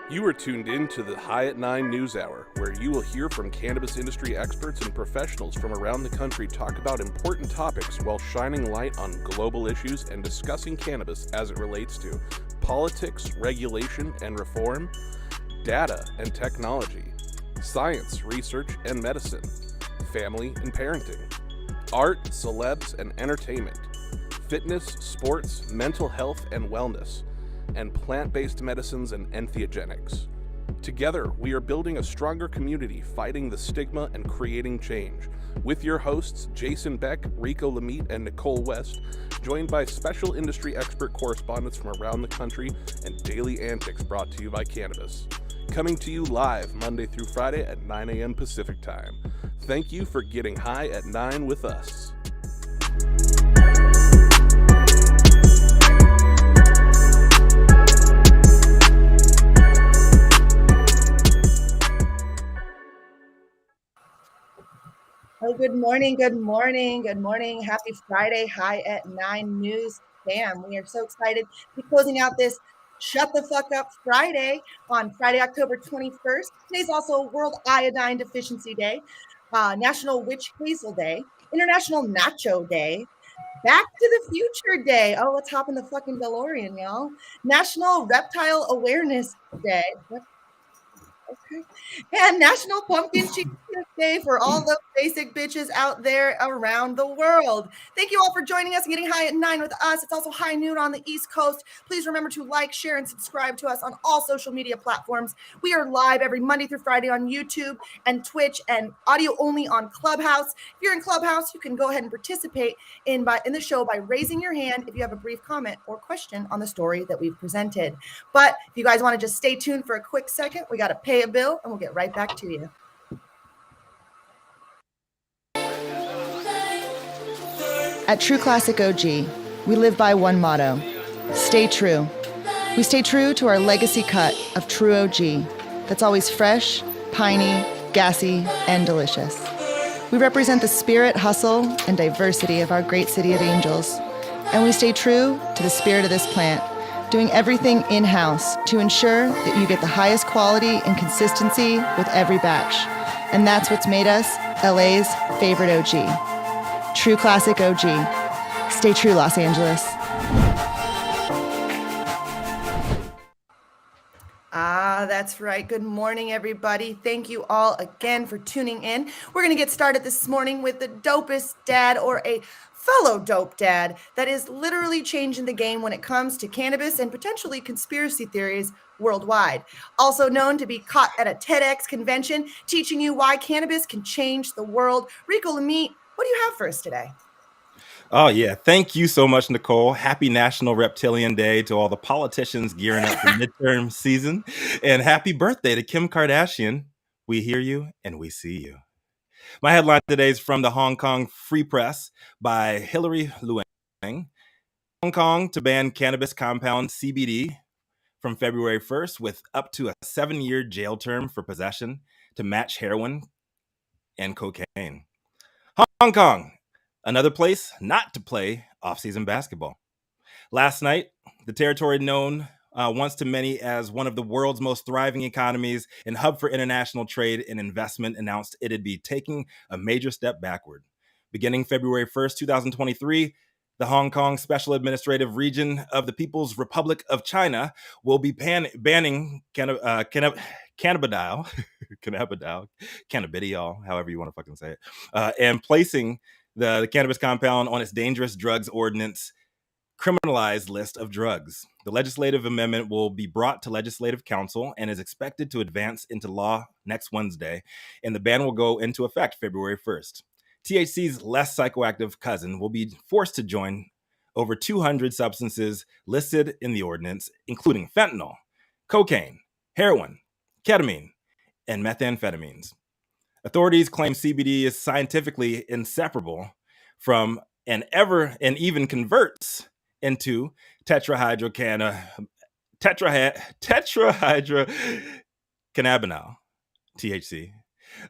You are tuned in to the High at 9 News Hour, where you will hear from cannabis industry experts and professionals from around the country talk about important topics while shining light on global issues and discussing cannabis as it relates to politics, regulation and reform, data and technology, science, research and medicine, family and parenting, art, celebs and entertainment, fitness, sports, mental health and wellness, and plant-based medicines and enthogenics. Together, we are building a stronger community fighting the stigma and creating change. With your hosts, Jason Beck, Rico Lamitte, and Nicole West, joined by special industry expert correspondents from around the country and daily antics brought to you by Cannabis. Coming to you live Monday through Friday at 9 a.m. Pacific Time. Thank you for getting high at 9 with us. Oh, good morning, good morning, good morning. Happy Friday, High at 9 News fam. We are so excited to be closing out this Shut the Fuck Up Friday on Friday, October 21st. Today's also World Iodine Deficiency Day, National Witch Hazel Day, International Nacho Day, Back to the Future Day. Oh, let's hop in the fucking DeLorean, y'all. National Reptile Awareness Day. Okay. And National Pumpkin Cheese Day for all those basic bitches out there around the world. Thank you all for joining us and getting high at 9 with us. It's also high noon on the East Coast. Please remember to like, share, and subscribe to us on all social media platforms. We are live every Monday through Friday on YouTube and Twitch and audio only on Clubhouse. If you're in Clubhouse, you can go ahead and participate in the show by raising your hand if you have a brief comment or question on the story that we've presented. But if you guys want to just stay tuned for a quick second, we got to pay a bill and we'll get right back to you. At True Classic OG, we live by one motto: stay true. We stay true to our legacy cut of True OG that's always fresh, piney, gassy, and delicious. We represent the spirit, hustle, and diversity of our great city of angels. And we stay true to the spirit of this plant, doing everything in-house to ensure that you get the highest quality and consistency with every batch. And that's what's made us LA's favorite OG. True Classic OG. Stay true, Los Angeles. That's right. Good morning, everybody. Thank you all again for tuning in. We're going to get started this morning with the dopest dad, or a fellow dope dad, that is literally changing the game when it comes to cannabis and potentially conspiracy theories worldwide. Also known to be caught at a TEDx convention teaching you why cannabis can change the world. Rico Lamitte, what do you have for us today? Oh, yeah. Thank you so much, Nicole. Happy National Reptilian Day to all the politicians gearing up for midterm season. And happy birthday to Kim Kardashian. We hear you and we see you. My headline today is from the Hong Kong Free Press by Hilary Luang. Hong Kong to ban cannabis compound CBD from February 1st with up to a 7-year jail term for possession to match heroin and cocaine. Hong Kong, another place not to play off-season basketball. Last night, the territory known once to many as one of the world's most thriving economies and hub for international trade and investment announced it'd be taking a major step backward. Beginning February 1st, 2023, the Hong Kong Special Administrative Region of the People's Republic of China will be banning cannabidiol, cannabidiol, however you want to fucking say it, and placing the cannabis compound on its dangerous drugs ordinance criminalized list of drugs. The legislative amendment will be brought to Legislative Council and is expected to advance into law next Wednesday, and the ban will go into effect February 1st. THC's less psychoactive cousin will be forced to join over 200 substances listed in the ordinance, including fentanyl, cocaine, heroin, ketamine, and methamphetamines. Authorities claim CBD is scientifically inseparable from and even converts into tetrahydrocannabinol, THC,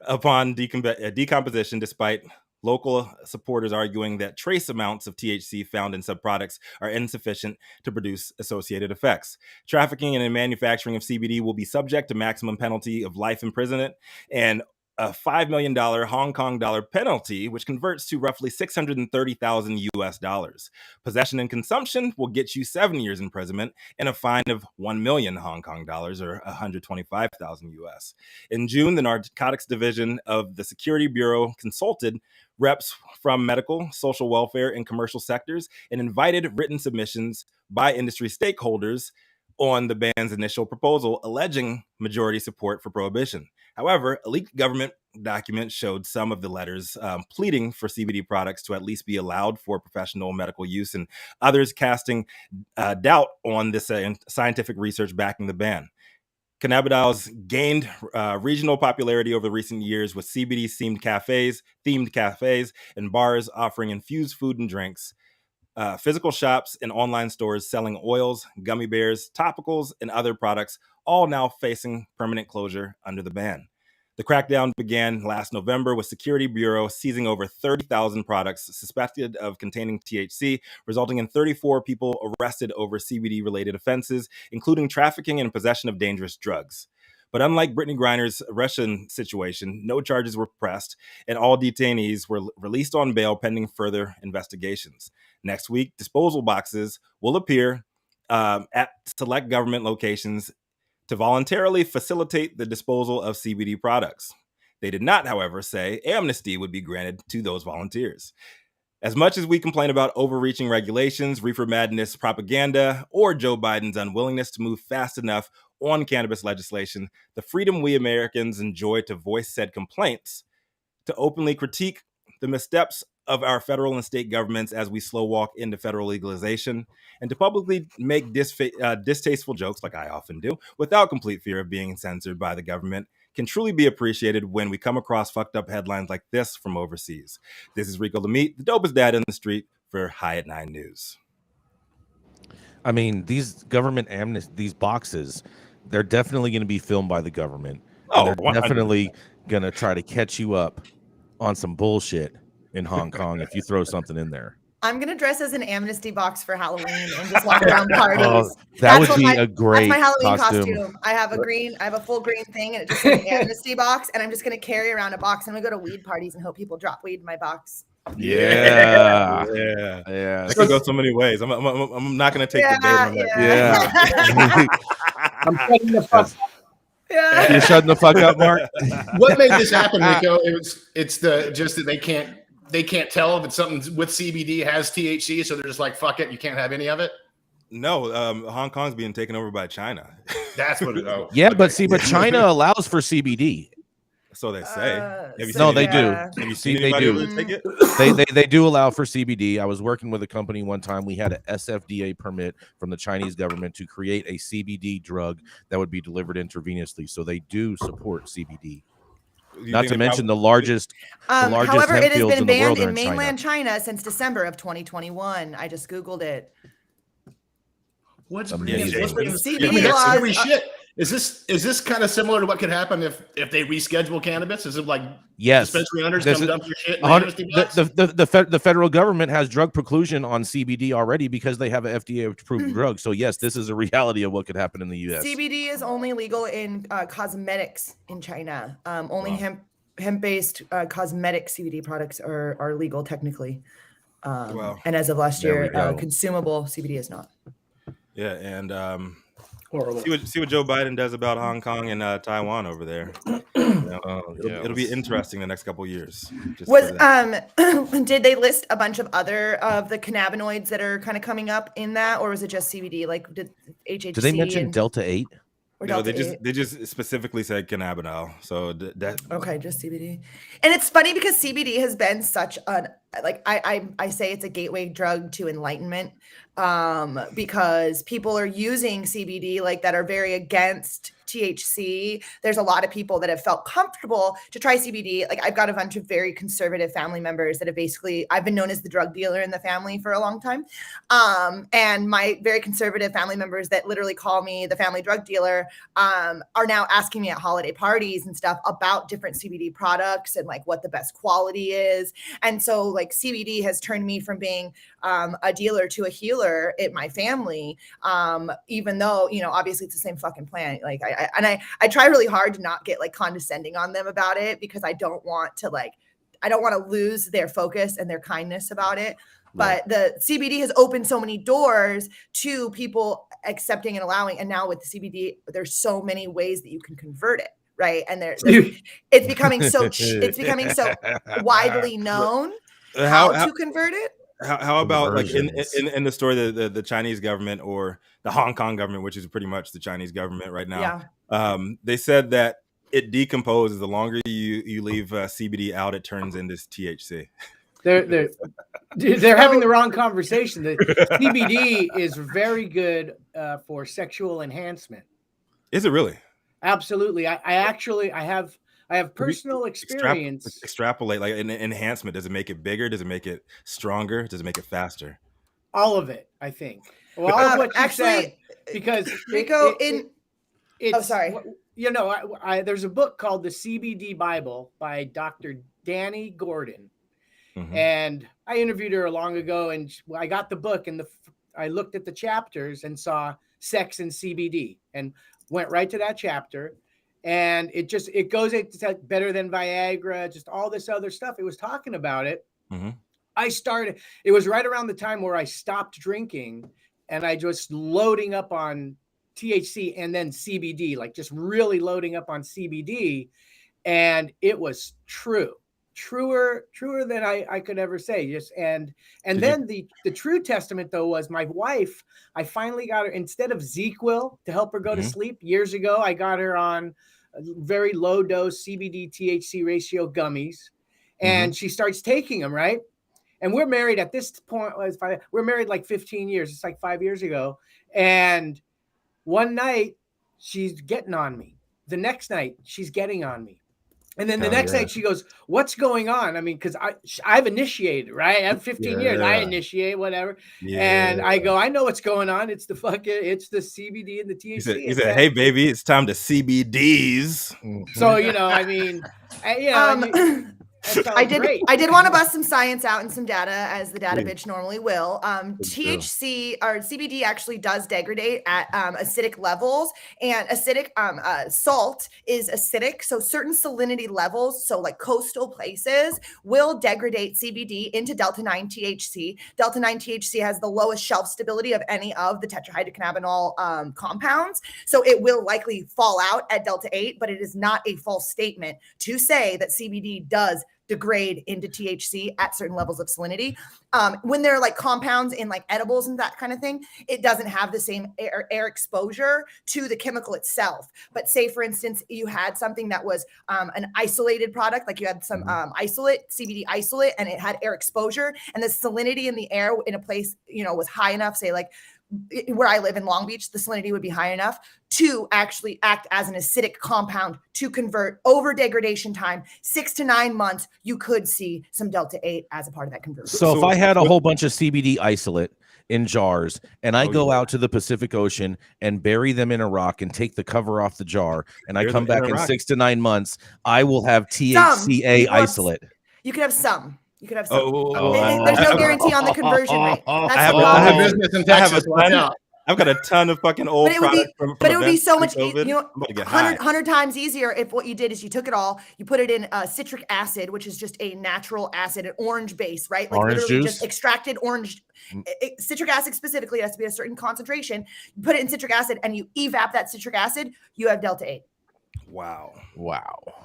upon decomposition, despite local supporters arguing that trace amounts of THC found in subproducts are insufficient to produce associated effects. Trafficking and manufacturing of CBD will be subject to maximum penalty of life imprisonment and a $5 million Hong Kong dollar penalty, which converts to roughly $630,000 US dollars. Possession and consumption will get you 7 years imprisonment and a fine of 1 million Hong Kong dollars or 125,000 US. In June, the Narcotics Division of the Security Bureau consulted reps from medical, social welfare, and commercial sectors and invited written submissions by industry stakeholders on the ban's initial proposal, alleging majority support for prohibition. However, a leaked government document showed some of the letters pleading for CBD products to at least be allowed for professional medical use, and others casting doubt on this scientific research backing the ban. Cannabidiol's gained regional popularity over recent years, with CBD-themed cafes, and bars offering infused food and drinks. Physical shops and online stores selling oils, gummy bears, topicals, and other products, all now facing permanent closure under the ban. The crackdown began last November with Security Bureau seizing over 30,000 products suspected of containing THC, resulting in 34 people arrested over CBD-related offenses, including trafficking and possession of dangerous drugs. But unlike Brittany Griner's Russian situation, no charges were pressed, and all detainees were released on bail pending further investigations. Next week, disposal boxes will appear at select government locations to voluntarily facilitate the disposal of CBD products. They did not, however, say amnesty would be granted to those volunteers. As much as we complain about overreaching regulations, reefer madness propaganda, or Joe Biden's unwillingness to move fast enough on cannabis legislation, the freedom we Americans enjoy to voice said complaints, to openly critique the missteps of our federal and state governments as we slow walk into federal legalization, and to publicly make distasteful jokes, like I often do, without complete fear of being censored by the government, can truly be appreciated when we come across fucked up headlines like this from overseas. This is Rico Lamitte, the dopest dad in the street, for High at 9 News. I mean, these government these boxes, they're definitely going to be filmed by the government. Oh, they're 100%. definitely going to try to catch you up on some bullshit in Hong Kong if you throw something in there. I'm gonna dress as an amnesty box for Halloween and just walk around parties. Oh, that would be a great That's my Halloween costume. I have a full green thing, and it just says amnesty box, and I'm just gonna carry around a box, and we go to weed parties and hope people drop weed in my box. Yeah. It could go so many ways. I'm not gonna take the bait on that. I'm shutting the fuck up. Yeah. You're shutting the fuck up, Mark. What made this happen, Rico? It's just that they can't tell if it's something with CBD has THC, so they're just like, fuck it, you can't have any of it. No, Hong Kong's being taken over by China. That's what it is. Yeah, but China allows for CBD. So they say. They do. Have you seen anybody able to take it? They do allow for CBD. I was working with a company one time. We had a SFDA permit from the Chinese government to create a CBD drug that would be delivered intravenously. So they do support CBD. Not to mention the largest However, hemp it has fields been in the world banned are in in mainland China. China since December of 2021. I just Googled it. What's Amazing. CBD laws? Shit. Is this kind of similar to what could happen if they reschedule cannabis? Is it like dispensary owners come dump your shit in the federal government has drug preclusion on CBD already because they have an FDA approved drug. So yes, this is a reality of what could happen in the US. CBD is only legal in cosmetics in China. Only hemp-based cosmetic CBD products are legal technically. And as of last year, consumable CBD is not. Yeah, and see what Joe Biden does about Hong Kong and Taiwan over there. It'll be interesting the next couple of years. Did they list a bunch of other of the cannabinoids that are kind of coming up in that, or was it just CBD? Like did HHC? Did they mention Delta 8? No, they just specifically said cannabidiol. So just CBD. And it's funny because CBD has been such an I say it's a gateway drug to enlightenment, because people are using CBD that are very against THC, there's a lot of people that have felt comfortable to try CBD. Like I've got a bunch of very conservative family members that have basically, I've been known as the drug dealer in the family for a long time. And my very conservative family members that literally call me the family drug dealer are now asking me at holiday parties and stuff about different CBD products and like what the best quality is. And so like CBD has turned me from being a dealer to a healer in my family, even though, you know, obviously it's the same fucking plant. Like I try really hard to not get like condescending on them about it, because I don't want to lose their focus and their kindness about it. But the CBD has opened so many doors to people accepting and allowing. And now with the CBD, there's so many ways that you can convert it. Right. And it's becoming so widely known how to convert it. How about like in the story, the Chinese government, or the Hong Kong government, which is pretty much the Chinese government right now. Yeah. They said that it decomposes. The longer you leave CBD out, it turns into THC. They're having the wrong conversation. The CBD is very good for sexual enhancement. Is it really? Absolutely. I have personal experience. Extrapolate, like an enhancement. Does it make it bigger? Does it make it stronger? Does it make it faster? All of it, I think. Well, all of what you said, because Rico, sorry. You know, there's a book called The CBD Bible by Dr. Danny Gordon. Mm-hmm. And I interviewed her long ago, and I got the book, and I looked at the chapters and saw sex and CBD and went right to that chapter. And it goes, it's better than Viagra, just all this other stuff. It was talking about it. Mm-hmm. It was right around the time where I stopped drinking, and I just loading up on THC and then CBD, like just really loading up on CBD. And it was truer than I could ever say. And then the true testament though was my wife. I finally got her, instead of ZzzQuil to help her go to sleep years ago, I got her on very low dose CBD THC ratio gummies, and she starts taking them, right? And we're married at this point. We're married like 15 years. It's like 5 years ago. And one night she's getting on me. The next night she's getting on me. And then the next night she goes, "What's going on?" I mean, because I've initiated, right? I have 15 years. I initiate whatever. Yeah. And I go, "I know what's going on. It's the CBD and the THC." He said, "Hey, baby, it's time to CBDs." So, you know, I mean, I did want to bust some science out and some data, as the data bitch normally will. THC or CBD actually does degrade at acidic levels, and acidic salt is acidic. So certain salinity levels, so like coastal places, will degrade CBD into delta 9 THC. Delta 9 THC has the lowest shelf stability of any of the tetrahydrocannabinol compounds. So it will likely fall out at delta 8, but it is not a false statement to say that CBD does degrade into THC at certain levels of salinity. When they're like compounds in like edibles and that kind of thing, it doesn't have the same air exposure to the chemical itself. But say, for instance, you had something that was an isolated product, like you had some isolate, CBD isolate, and it had air exposure, and the salinity in the air in a place, you know, was high enough, say like where I live in Long Beach, the salinity would be high enough to actually act as an acidic compound to convert over degradation time, 6 to 9 months. You could see some delta 8 as a part of that conversion. So if I had a whole bunch of CBD isolate in jars and I go out to the Pacific Ocean and bury them in a rock and take the cover off the jar, and I come back in 6 to 9 months, I will have THCA isolate. You could have some. You could have some. There's no guarantee on the conversion rate. That's the I have business in Texas. I've got a ton of fucking old products but it would be so much, 100 times easier if what you did is you took it all, you put it in citric acid, which is just a natural acid, an orange base, right? Like orange literally juice? Just extracted orange. Citric acid specifically, it has to be a certain concentration. You put it in citric acid and you evap that citric acid, you have delta 8. Wow.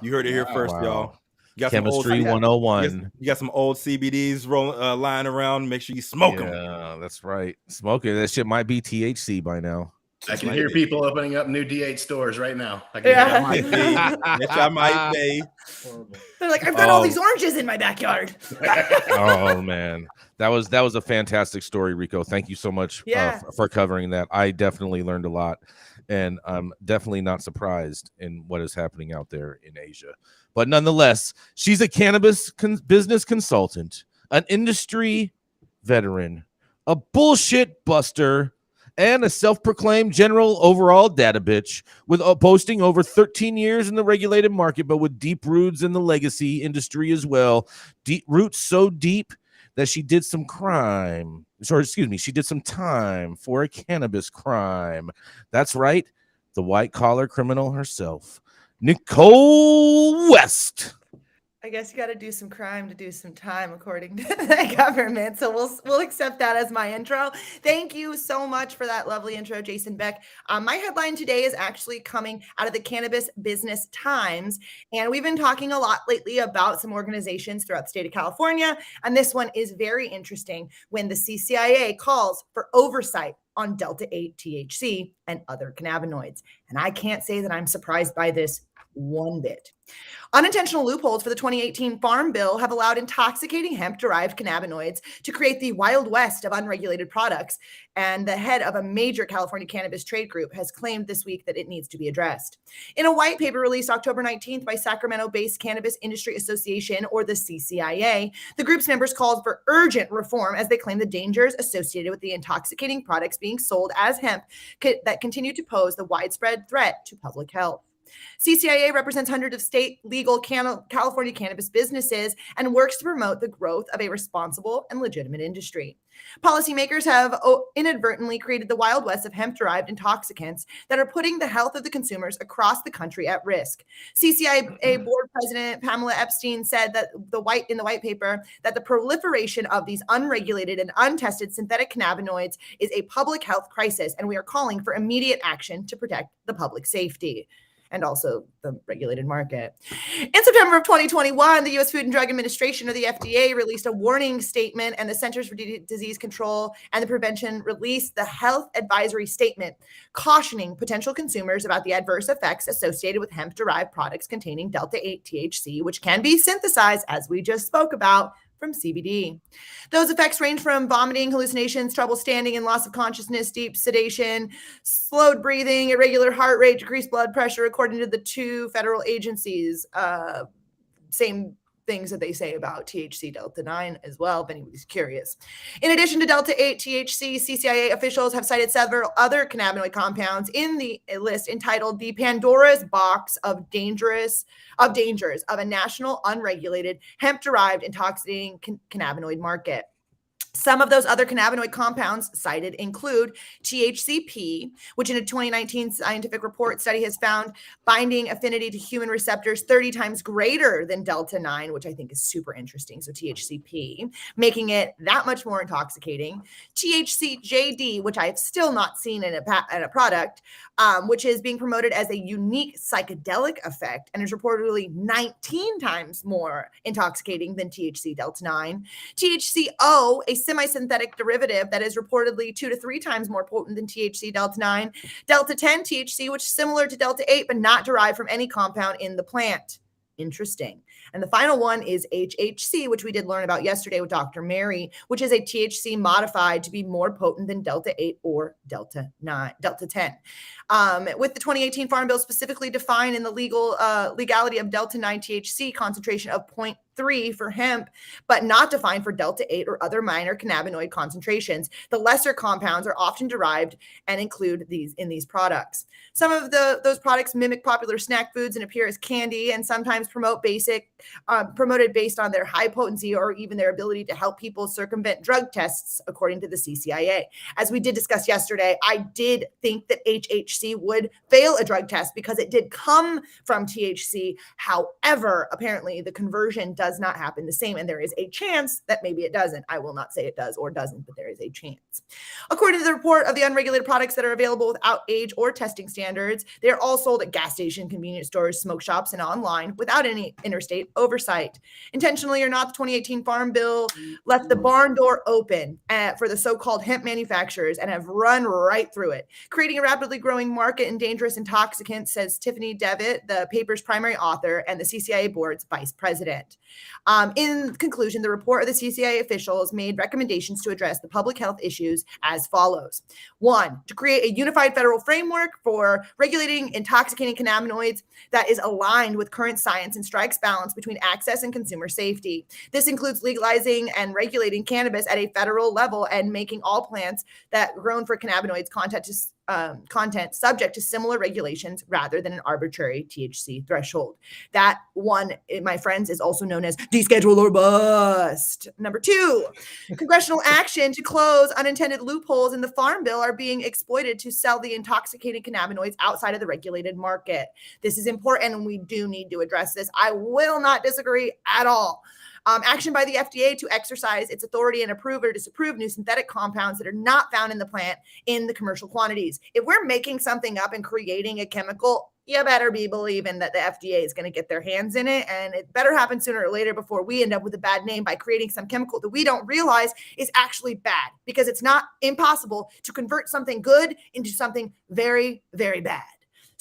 You heard it here first, y'all. You got Chemistry 101. You got some old CBDs lying around. Make sure you smoke them. Yeah, that's right. Smoking that shit might be THC by now. I can hear people opening up new D8 stores right now. I might be. They're like, I've got all these oranges in my backyard. Oh man, that was a fantastic story, Rico. Thank you so much for covering that. I definitely learned a lot. And I'm definitely not surprised in what is happening out there in Asia. But nonetheless, she's a cannabis business consultant, an industry veteran, a bullshit buster, and a self-proclaimed general overall data bitch, with boasting over 13 years in the regulated market, but with deep roots in the legacy industry as well. Deep roots so deep that she did some crime. She did some time for a cannabis crime. That's right, the white-collar criminal herself, Nicole West. I guess you got to do some crime to do some time, according to the government. So we'll accept that as my intro. Thank you so much for that lovely intro, Jason Beck. My headline today is actually coming out of the Cannabis Business Times, and we've been talking a lot lately about some organizations throughout the state of California, and this one is very interesting when the CCIA calls for oversight on Delta-8 THC and other cannabinoids. And I can't say that I'm surprised by this one bit. Unintentional loopholes for the 2018 Farm Bill have allowed intoxicating hemp-derived cannabinoids to create the Wild West of unregulated products, and the head of a major California cannabis trade group has claimed this week that it needs to be addressed. In a white paper released October 19th by Sacramento-based Cannabis Industry Association, or the CCIA, the group's members called for urgent reform as they claim the dangers associated with the intoxicating products being sold as hemp that continue to pose the widespread threat to public health. CCIA represents hundreds of state legal California cannabis businesses and works to promote the growth of a responsible and legitimate industry. Policymakers have inadvertently created the Wild West of hemp-derived intoxicants that are putting the health of the consumers across the country at risk. CCIA board president Pamela Epstein said that in the white paper that the proliferation of these unregulated and untested synthetic cannabinoids is a public health crisis, and we are calling for immediate action to protect the public safety and also the regulated market. In September of 2021, the U.S. Food and Drug Administration, or the FDA, released a warning statement, and the Centers for Disease Control and the Prevention released the health advisory statement, cautioning potential consumers about the adverse effects associated with hemp-derived products containing Delta-8 THC, which can be synthesized, as we just spoke about, from CBD. Those effects range from vomiting, hallucinations, trouble standing and loss of consciousness, deep sedation, slowed breathing, irregular heart rate, decreased blood pressure, according to the two federal agencies. Same things that they say about THC Delta-9 as well, if anybody's curious. In addition to Delta-8 THC, CCIA officials have cited several other cannabinoid compounds in the list entitled the Pandora's Box of Dangers of a national unregulated hemp-derived intoxicating cannabinoid market. Some of those other cannabinoid compounds cited include THCP, which in a 2019 scientific report study has found binding affinity to human receptors 30 times greater than Delta-9, which I think is super interesting. So THCP, making it that much more intoxicating. THCJD, which I have still not seen in a product, which is being promoted as a unique psychedelic effect and is reportedly 19 times more intoxicating than THC Delta-9. THCO, a semi-synthetic derivative that is reportedly 2 to 3 times more potent than THC Delta-9. Delta-10 THC, which is similar to Delta-8, but not derived from any compound in the plant. Interesting. And the final one is HHC, which we did learn about yesterday with Dr. Mary, which is a THC modified to be more potent than Delta-8 or Delta-10. With the 2018 Farm Bill specifically defined in the legality of Delta-9 THC concentration of 0.3 for hemp, but not defined for Delta-8 or other minor cannabinoid concentrations. The lesser compounds are often derived and include these in these products. Some of those products mimic popular snack foods and appear as candy, and sometimes promoted based on their high potency or even their ability to help people circumvent drug tests, according to the CCIA. As we did discuss yesterday, I did think that HHC would fail a drug test because it did come from THC. However, apparently the conversion does not happen the same, and there is a chance that maybe it doesn't. I will not say it does or doesn't, but there is a chance. According to the report of the unregulated products that are available without age or testing standards, they are all sold at gas station, convenience stores, smoke shops, and online without any interstate oversight. Intentionally or not, the 2018 Farm Bill left the barn door open for the so-called hemp manufacturers and have run right through it, creating a rapidly growing market in dangerous intoxicants, says Tiffany Devitt, the paper's primary author and the CCIA board's vice president. In conclusion, the report of the CCIA officials made recommendations to address the public health issues as follows. 1, to create a unified federal framework for regulating intoxicating cannabinoids that is aligned with current science and strikes balance between access and consumer safety. This includes legalizing and regulating cannabis at a federal level and making all plants that grown for cannabinoids content subject to similar regulations rather than an arbitrary THC threshold. That one, my friends, is also known as deschedule or bust. Number 2, congressional action to close unintended loopholes in the Farm Bill are being exploited to sell the intoxicating cannabinoids outside of the regulated market. This is important, and we do need to address this. I will not disagree at all. Action by the FDA to exercise its authority and approve or disapprove new synthetic compounds that are not found in the plant in the commercial quantities. If we're making something up and creating a chemical, you better be believing that the FDA is going to get their hands in it, and it better happen sooner or later before we end up with a bad name by creating some chemical that we don't realize is actually bad, because it's not impossible to convert something good into something very, very bad.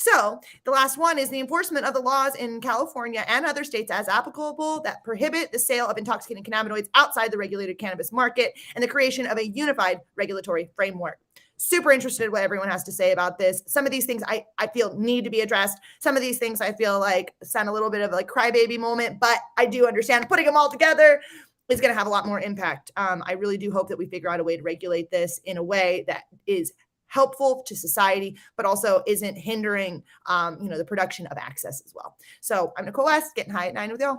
So the last one is the enforcement of the laws in California and other states as applicable that prohibit the sale of intoxicating cannabinoids outside the regulated cannabis market, and the creation of a unified regulatory framework. Super interested in what everyone has to say about this. Some of these things I feel need to be addressed. Some of these things I feel like sound a little bit of like crybaby moment, but I do understand putting them all together is going to have a lot more impact. I really do hope that we figure out a way to regulate this in a way that is helpful to society, but also isn't hindering, the production of access as well. So I'm Nicole West, getting high at 9 with y'all.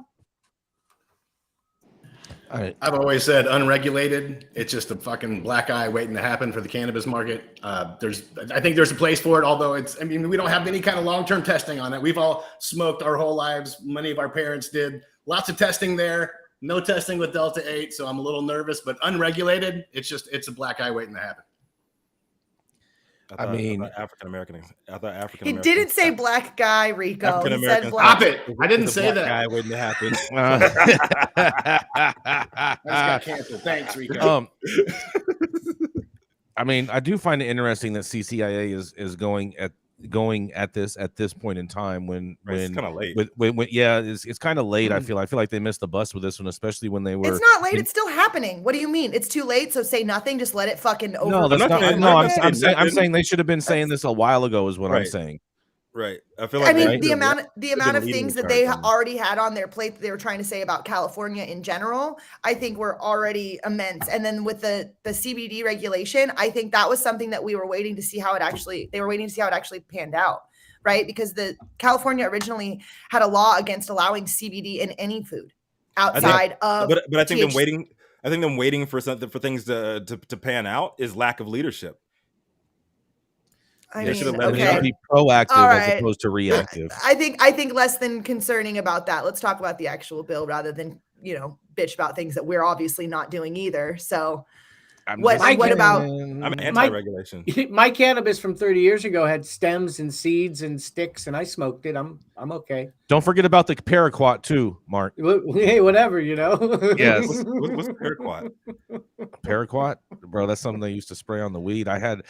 All right. I've always said unregulated. It's just a fucking black eye waiting to happen for the cannabis market. I think there's a place for it, although we don't have any kind of long-term testing on it. We've all smoked our whole lives. Many of our parents did. Lots of testing there. No testing with Delta 8. So I'm a little nervous, but unregulated, it's a black eye waiting to happen. I mean, African American. He didn't say black guy, Rico. He said black. Stop it! I didn't say that. Guy waiting to happen. That's got canceled. Thanks, Rico. I mean, I do find it interesting that CCIA is going at this point in time when it's kind of late. It's kind of late. I feel like they missed the bus with this one, especially when they were. It's not late. It's still happening. What do you mean? It's too late. So say nothing. Just let it fucking over. No, that's not. No, I'm saying they should have been saying this a while ago. Is what I'm saying. Right. I feel like the amount of things that they already had on their plate that they were trying to say about California in general, I think were already immense. And then with the CBD regulation, I think that was something that we were waiting to see how it actually panned out, right? Because the California originally had a law against allowing CBD in any food outside of. But I think them waiting for things to pan out is lack of leadership. They should be proactive as opposed to reactive. I think less than concerning about that. Let's talk about the actual bill rather than bitch about things that we're obviously not doing either. So what about? I'm anti-regulation. My cannabis from 30 years ago had stems and seeds and sticks, and I smoked it. I'm okay. Don't forget about the paraquat too, Mark. Hey, whatever, Yes. What's paraquat? Paraquat, bro. That's something they used to spray on the weed. I had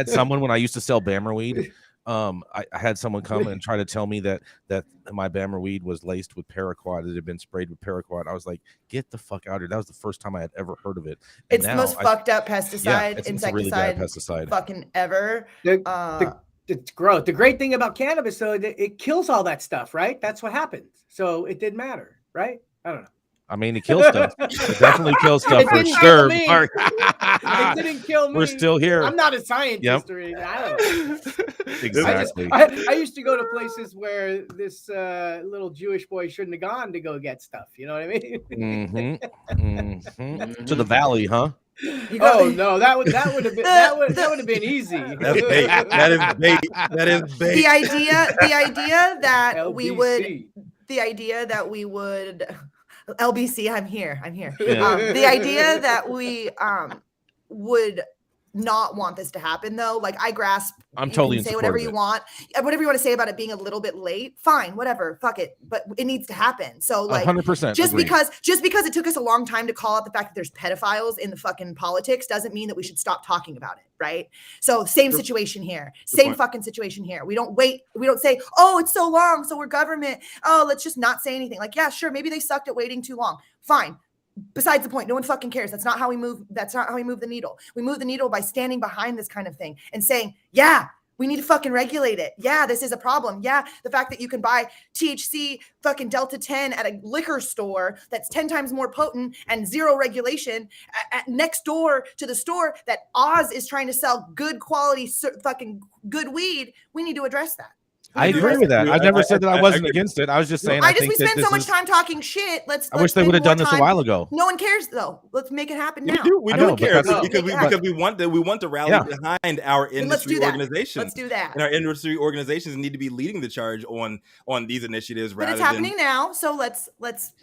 someone when I used to sell Bammer weed. I had someone come and try to tell me that my Bammer weed was laced with paraquat. It had been sprayed with paraquat. I was like, get the fuck out of here. That was the first time I had ever heard of it. And it's the most fucked up pesticide, it's a really bad pesticide fucking ever. It's growth. The great thing about cannabis, though, it kills all that stuff, right? That's what happens. So it didn't matter, right? I don't know. I mean, it kills stuff. It definitely kills stuff for sure. Mark. It didn't kill me. We're still here. I'm not a scientist or anything. I don't know. Exactly. I used to go to places where this little Jewish boy shouldn't have gone to go get stuff. You know what I mean? To the valley, huh? Oh no, that would have been easy. That's bait. That is bait. That is bait. The idea that LBC. we would LBC, I'm here. Yeah. The idea that we would not want this to happen though. Like I grasp, I'm you totally can in say support whatever of you it. want, whatever you want to say about it being a little bit late, fine, whatever, fuck it. But it needs to happen. So like 100% just agreed. because it took us a long time to call out the fact that there's pedophiles in the fucking politics doesn't mean that we should stop talking about it, right? So same situation here. Same fucking situation here. We don't wait. We don't say, oh, it's so long, so we're government. Oh, let's just not say anything. Like, yeah, sure, maybe they sucked at waiting too long. Fine. Besides the point, no one fucking cares. That's not how we move. That's not how we move the needle. We move the needle by standing behind this kind of thing and saying, yeah, we need to fucking regulate it. Yeah, this is a problem. Yeah, the fact that you can buy THC fucking Delta 10 at a liquor store that's 10 times more potent and zero regulation next door to the store that Oz is trying to sell good quality fucking good weed. We need to address that. I agree with that. I never said that I wasn't against it. I was just saying. We spend so much time talking shit. I wish they would have done this a while ago. No one cares though. Let's make it happen now. We don't care because we want to rally behind our industry organizations. Let's do that. And our industry organizations need to be leading the charge on these initiatives. But it's happening now, so let's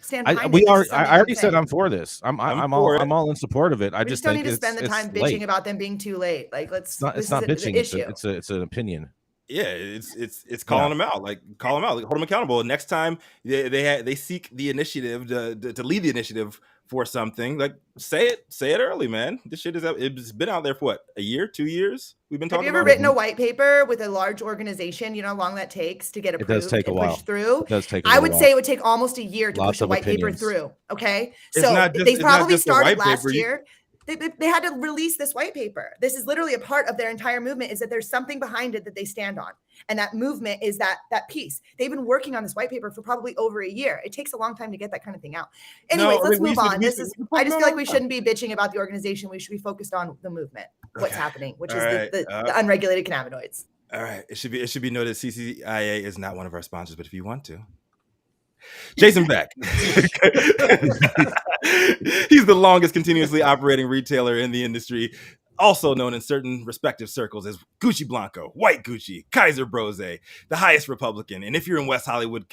stand behind it. I already said I'm for this. I'm all in support of it. I just don't need to spend the time bitching about them being too late. Like it's not bitching. It's an opinion. Yeah, it's calling them out, like call them out, like hold them accountable. Next time they seek the initiative to lead the initiative for something, like say it early, man. This shit it's been out there for what, a year, 2 years? We've been talking. Have you ever written a white paper with a large organization? You know how long that takes to get approved. It does take a while. Pushed through. It does take. I would say it would take almost a year to push a white paper through. Okay, so they probably started last year. They had to release this white paper. This is literally a part of their entire movement, is that there's something behind it that they stand on. And that movement is that piece. They've been working on this white paper for probably over a year. It takes a long time to get that kind of thing out. Anyways, let's move on. I just feel like we shouldn't be bitching about the organization. We should be focused on the movement, what's happening, which is the unregulated cannabinoids. All right. It should be noted CCIA is not one of our sponsors, but if you want to. Jason Beck. He's the longest continuously operating retailer in the industry, also known in certain respective circles as Gucci Blanco, White Gucci, Kaiser Brose, the highest Republican. And if you're in West Hollywood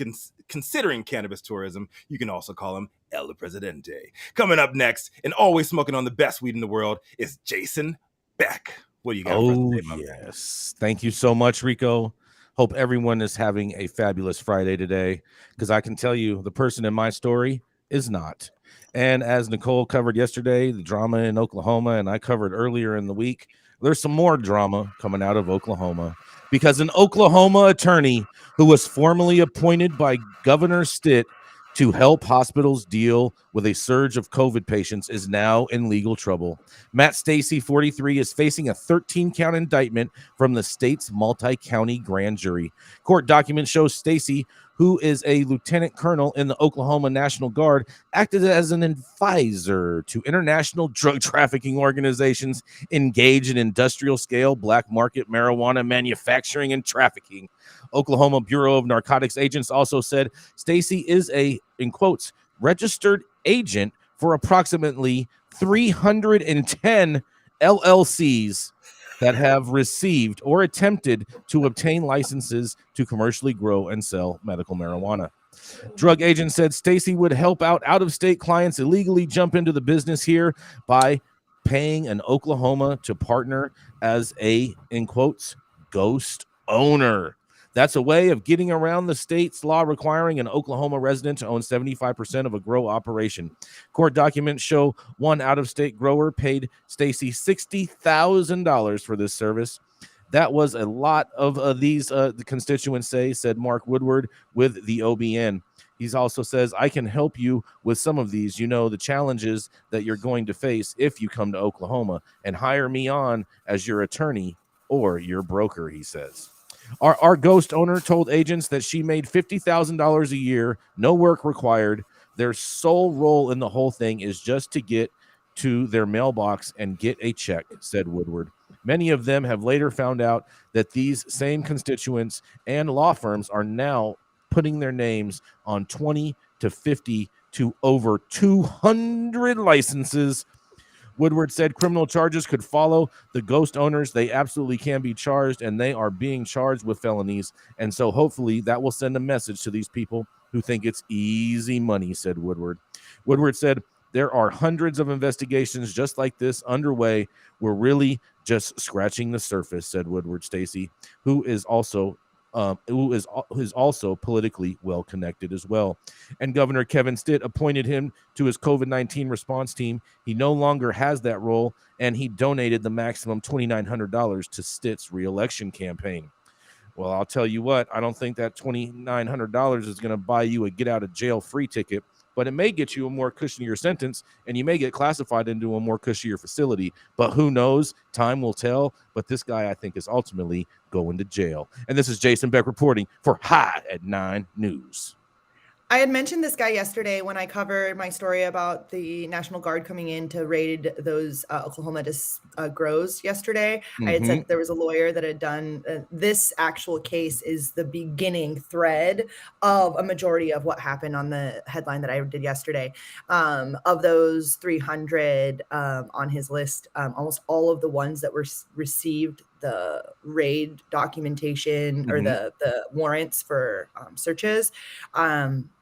considering cannabis tourism, you can also call him El Presidente. Coming up next, and always smoking on the best weed in the world, is Jason Beck. What do you got for us today, yes. Thank you so much, Rico. Hope everyone is having a fabulous Friday today, because I can tell you the person in my story is not. And as Nicole covered yesterday, the drama in Oklahoma, and I covered earlier in the week, there's some more drama coming out of Oklahoma, because an Oklahoma attorney who was formally appointed by Governor Stitt to help hospitals deal with a surge of COVID patients is now in legal trouble. Matt Stacy, 43, is facing a 13-count indictment from the state's multi-county grand jury. Court documents show Stacy, who is a lieutenant colonel in the Oklahoma National Guard, acted as an advisor to international drug trafficking organizations engaged in industrial-scale black market marijuana manufacturing and trafficking. Oklahoma Bureau of Narcotics agents also said Stacy is a, in quotes, registered agent for approximately 310 LLCs that have received or attempted to obtain licenses to commercially grow and sell medical marijuana. Drug agents said Stacy would help out-of-state clients illegally jump into the business here by paying an Oklahoma to partner as a, in quotes, ghost owner. That's a way of getting around the state's law requiring an Oklahoma resident to own 75% of a grow operation. Court documents show one out-of-state grower paid Stacy $60,000 for this service. That was a lot of these, the constituents say, said Mark Woodward with the OBN. He also says, I can help you with some of these, the challenges that you're going to face if you come to Oklahoma, and hire me on as your attorney or your broker, he says. Our ghost owner told agents that she made $50,000 a year, no work required. Their sole role in the whole thing is just to get to their mailbox and get a check, said Woodward. Many of them have later found out that these same constituents and law firms are now putting their names on 20 to 50 to over 200 licenses. Woodward said criminal charges could follow the ghost owners. They absolutely can be charged, and they are being charged with felonies. And so hopefully that will send a message to these people who think it's easy money, said Woodward. Woodward said There are hundreds of investigations just like this underway. We're really just scratching the surface, said Woodward Stacy, who is also politically well connected as well. And Governor Kevin Stitt appointed him to his COVID-19 response team. He no longer has that role, and he donated the maximum $2,900 to Stitt's reelection campaign. Well, I'll tell you what, I don't think that $2,900 is going to buy you a get out of jail free ticket, but it may get you a more cushier sentence, and you may get classified into a more cushier facility. But who knows? Time will tell. But this guy, I think, is ultimately going to jail. And this is Jason Beck reporting for High at 9 News. I had mentioned this guy yesterday when I covered my story about the National Guard coming in to raid those Oklahoma grows yesterday. I had said there was a lawyer that had done this actual case is the beginning thread of a majority of what happened on the headline that I did yesterday. Of those 300 on his list, almost all of the ones that were received the raid documentation or the warrants for searches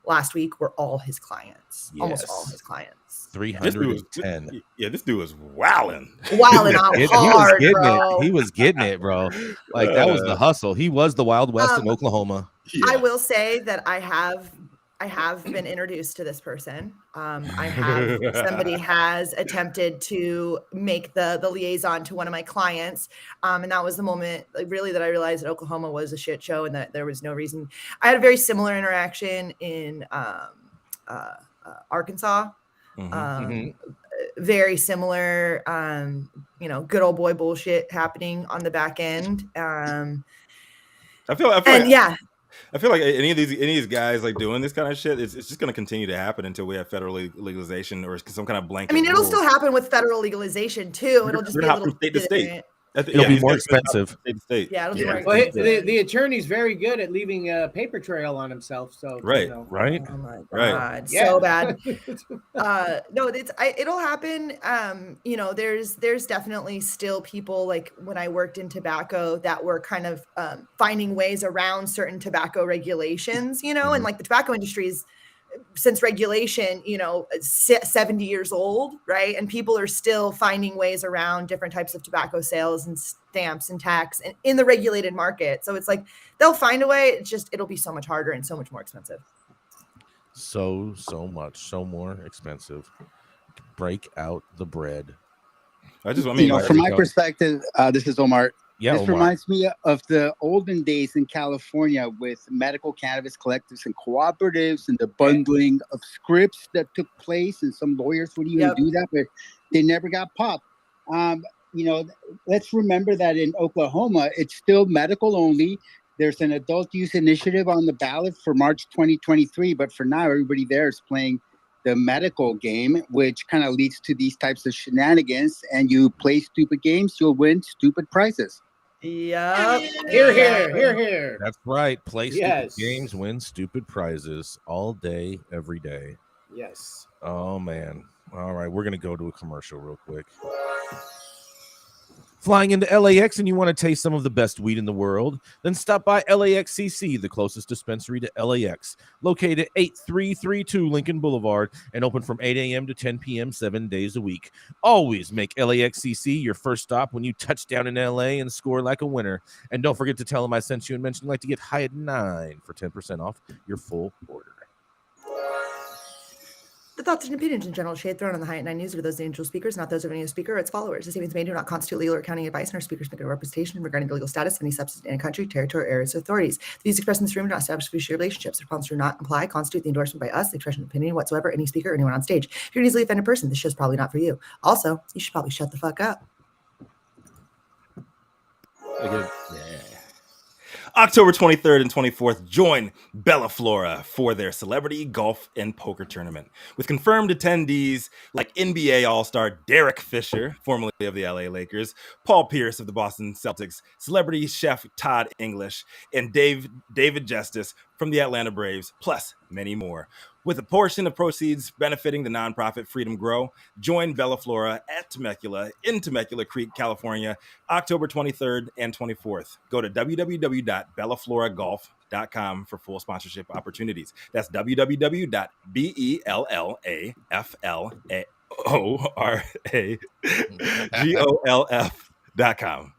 last week were all his clients. Yes. Almost all his clients. 310. This dude was wilding out hard, bro. He was getting it, bro. Like that was the hustle. He was the Wild West in Oklahoma. Yeah. I will say that I have been introduced to this person. Somebody has attempted to make the liaison to one of my clients. And that was the moment really that I realized that Oklahoma was a shit show and that there was no reason. I had a very similar interaction in Arkansas. Very similar, good old boy bullshit happening on the back end. I feel like any of these guys like doing this kind of shit, it's just going to continue to happen until we have federal legalization or some kind of blanket. I mean, it'll still happen with federal legalization too. It'll just be a little state to state. It'll be more expensive. Yeah, it'll be more well, expensive. The attorney's very good at leaving a paper trail on himself. So right. Oh my God, so bad. No, it'll happen. There's definitely still people like when I worked in tobacco that were kind of finding ways around certain tobacco regulations. And like the tobacco industry is, since regulation, 70 years old, right? And people are still finding ways around different types of tobacco sales and stamps and tax and in the regulated market. So it's like they'll find a way. It'll be so much harder and so much more expensive. So more expensive. Break out the bread. From my perspective, this is Omar. Yeah, this reminds me of the olden days in California with medical cannabis collectives and cooperatives and the bundling of scripts that took place. And some lawyers would even do that, but they never got popped. Let's remember that in Oklahoma, it's still medical only. There's an adult use initiative on the ballot for March 2023. But for now, everybody there is playing the medical game, which kind of leads to these types of shenanigans. And you play stupid games, you'll win stupid prizes. Yep. Here. That's right. Play stupid games, win stupid prizes all day, every day. Yes. Oh, man. All right. We're going to go to a commercial real quick. Flying into LAX and you want to taste some of the best weed in the world? Then stop by LAXCC, the closest dispensary to LAX, located at 8332 Lincoln Boulevard and open from 8 a.m. to 10 p.m. 7 days a week. Always make LAXCC your first stop when you touch down in LA and score like a winner. And don't forget to tell them I sent you and mention you'd like to get High at 9 for 10% off your full order. The thoughts and opinions in general shade thrown on the High at 9 News are those of the individual speakers, not those of any speaker or its followers. The statements made do not constitute legal or accounting advice, and our speakers make no representation regarding the legal status of any substance in a country, territory, or areas of authorities. The views expressed in this room do not establish fiduciary relationships. The responses do not imply constitute the endorsement by us, the expression of opinion whatsoever, any speaker or anyone on stage. If you're an easily offended person, this show's probably not for you. Also, you should probably shut the fuck up. October 23rd and 24th, join Bella Flora for their celebrity golf and poker tournament. With confirmed attendees like NBA All-Star Derek Fisher, formerly of the LA Lakers, Paul Pierce of the Boston Celtics, celebrity chef Todd English, and David Justice from the Atlanta Braves, plus many more. With a portion of proceeds benefiting the nonprofit Freedom Grow, join Bella Flora at Temecula in Temecula Creek, California, October 23rd and 24th. Go to www.bellafloragolf.com www.bellafl.com for full sponsorship opportunities. That's www.bellafloragolf.com.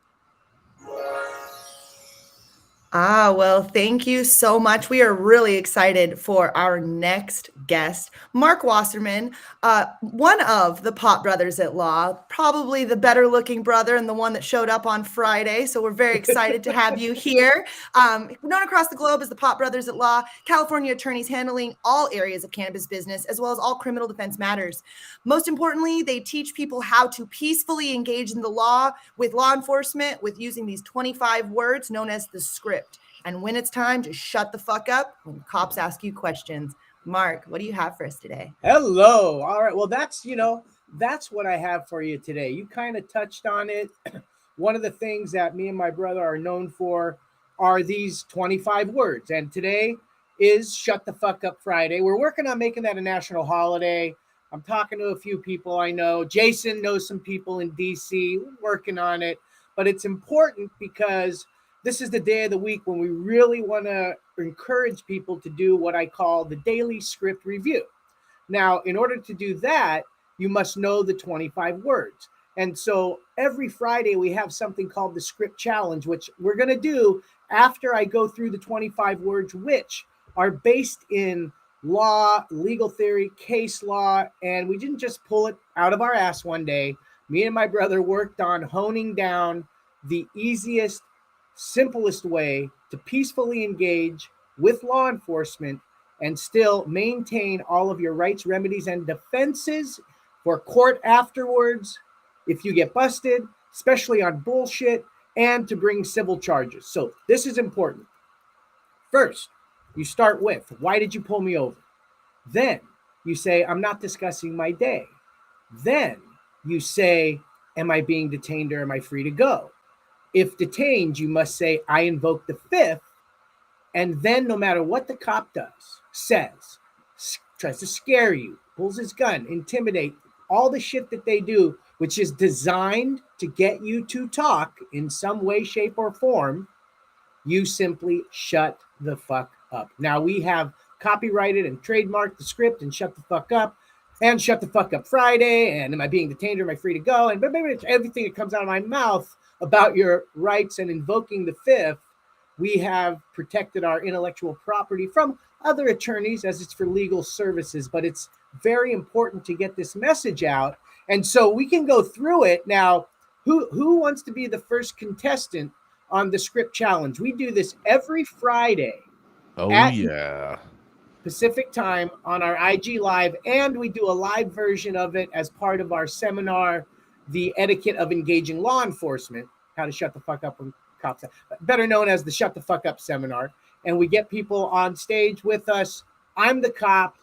Well, thank you so much. We are really excited for our next guest, Mark Wasserman, one of the Pop Brothers at Law, probably the better looking brother and the one that showed up on Friday. So we're very excited to have you here. Known across the globe as the Pop Brothers at Law, California attorneys handling all areas of cannabis business, as well as all criminal defense matters. Most importantly, they teach people how to peacefully engage in the law with law enforcement with using these 25 words known as the script. And when it's time, just shut the fuck up when cops ask you questions. Mark, what do you have for us today? Hello. All right. Well, that's what I have for you today. You kind of touched on it. One of the things that me and my brother are known for are these 25 words. And today is Shut the Fuck Up Friday. We're working on making that a national holiday. I'm talking to a few people I know. Jason knows some people in DC. We're working on it. But it's important because this is the day of the week when we really want to encourage people to do what I call the daily script review. Now, in order to do that, you must know the 25 words. And so every Friday we have something called the script challenge, which we're going to do after I go through the 25 words, which are based in law, legal theory, case law. And we didn't just pull it out of our ass one day. Me and my brother worked on honing down the easiest, simplest way to peacefully engage with law enforcement and still maintain all of your rights, remedies, and defenses for court afterwards if you get busted, especially on bullshit, and to bring civil charges. So this is important. First, you start with, why did you pull me over? Then you say, I'm not discussing my day. Then you say, am I being detained or am I free to go? If detained, you must say, I invoke the fifth. And then no matter what the cop does, says, tries to scare you, pulls his gun, intimidate, all the shit that they do, which is designed to get you to talk in some way, shape, or form, you simply shut the fuck up. Now we have copyrighted and trademarked the script and Shut the Fuck Up and Shut the Fuck Up Friday and am I being detained or am I free to go? And everything that comes out of my mouth about your rights and invoking the fifth, we have protected our intellectual property from other attorneys as it's for legal services, but it's very important to get this message out. And so we can go through it. Now, who wants to be the first contestant on the script challenge? We do this every Friday. Oh, yeah. Pacific time on our IG Live, and we do a live version of it as part of our seminar, The Etiquette of Engaging Law Enforcement, how to shut the fuck up when cops, better known as the Shut the Fuck Up seminar. And we get people on stage with us. I'm the cop.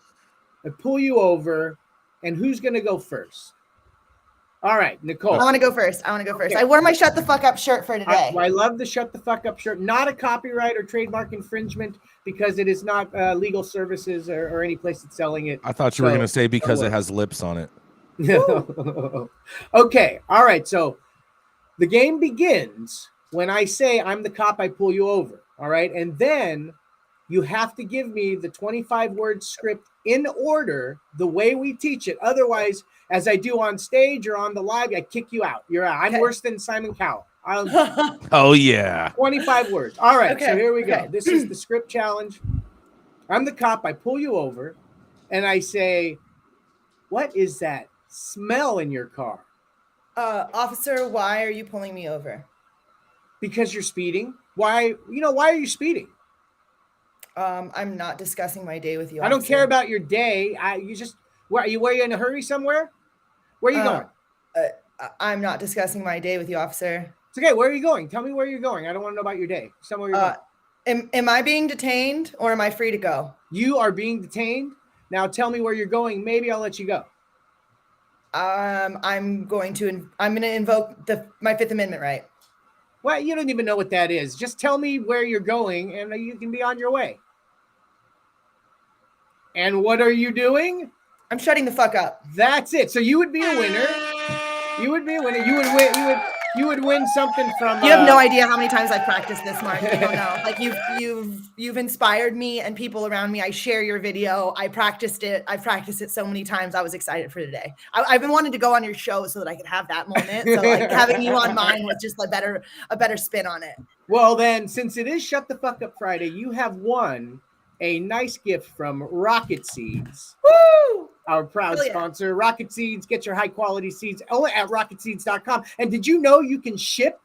I pull you over. And who's going to go first? All right, Nicole. I want to go first. Okay. I wore my Shut the Fuck Up shirt for today. I love the Shut the Fuck Up shirt. Not a copyright or trademark infringement because it is not legal services or any place that's selling it. I thought you were going to say because it has lips on it. Okay. All right. So the game begins when I say I'm the cop, I pull you over. All right. And then you have to give me the 25-word script in order, the way we teach it. Otherwise, as I do on stage or on the live, I kick you out. You're out. I'm worse than Simon Cowell. Oh, yeah. 25 words. All right. Okay. So here we go. This is the script challenge. I'm the cop. I pull you over and I say, what is that smell in your car? Officer, why are you pulling me over? Because you're speeding. Why are you speeding? I'm not discussing my day with you. I don't care about your day. Were you in a hurry somewhere? Where are you going? I'm not discussing my day with you, officer. It's okay. Where are you going? Tell me where you're going. I don't want to know about your day. Somewhere you're going. Am I being detained or am I free to go? You are being detained. Now tell me where you're going. Maybe I'll let you go. I'm going to invoke my Fifth Amendment right. Well, you don't even know what that is. Just tell me where you're going and you can be on your way. And what are you doing? I'm shutting the fuck up. That's it. So you would be a winner. You would be a winner. You would win. you would win something from. You have no idea how many times I've practiced this, Mark. You don't know. Like you've inspired me and people around me. I share your video. I practiced it. I've practiced it so many times. I was excited for today. I've been wanting to go on your show so that I could have that moment. So like having you on mine was just a better spin on it. Well, then, since it is Shut the Fuck Up Friday, you have won a nice gift from Rocket Seeds. Woo! Our proud Hell yeah. sponsor. Rocket Seeds, get your high quality seeds only at rocketseeds.com. And did you know you can ship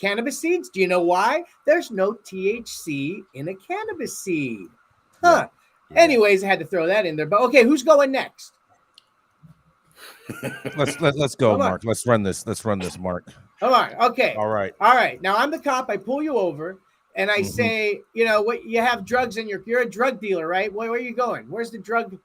cannabis seeds? Do you know why? There's no THC in a cannabis seed. Huh. Yeah. Anyways, I had to throw that in there. But okay, who's going next? Let's go, Mark. Let's run this, Mark. Come on. Okay. All right. Now I'm the cop. I pull you over and I say, you know what? You have drugs in you're a drug dealer, right? Where are you going? Where's the drug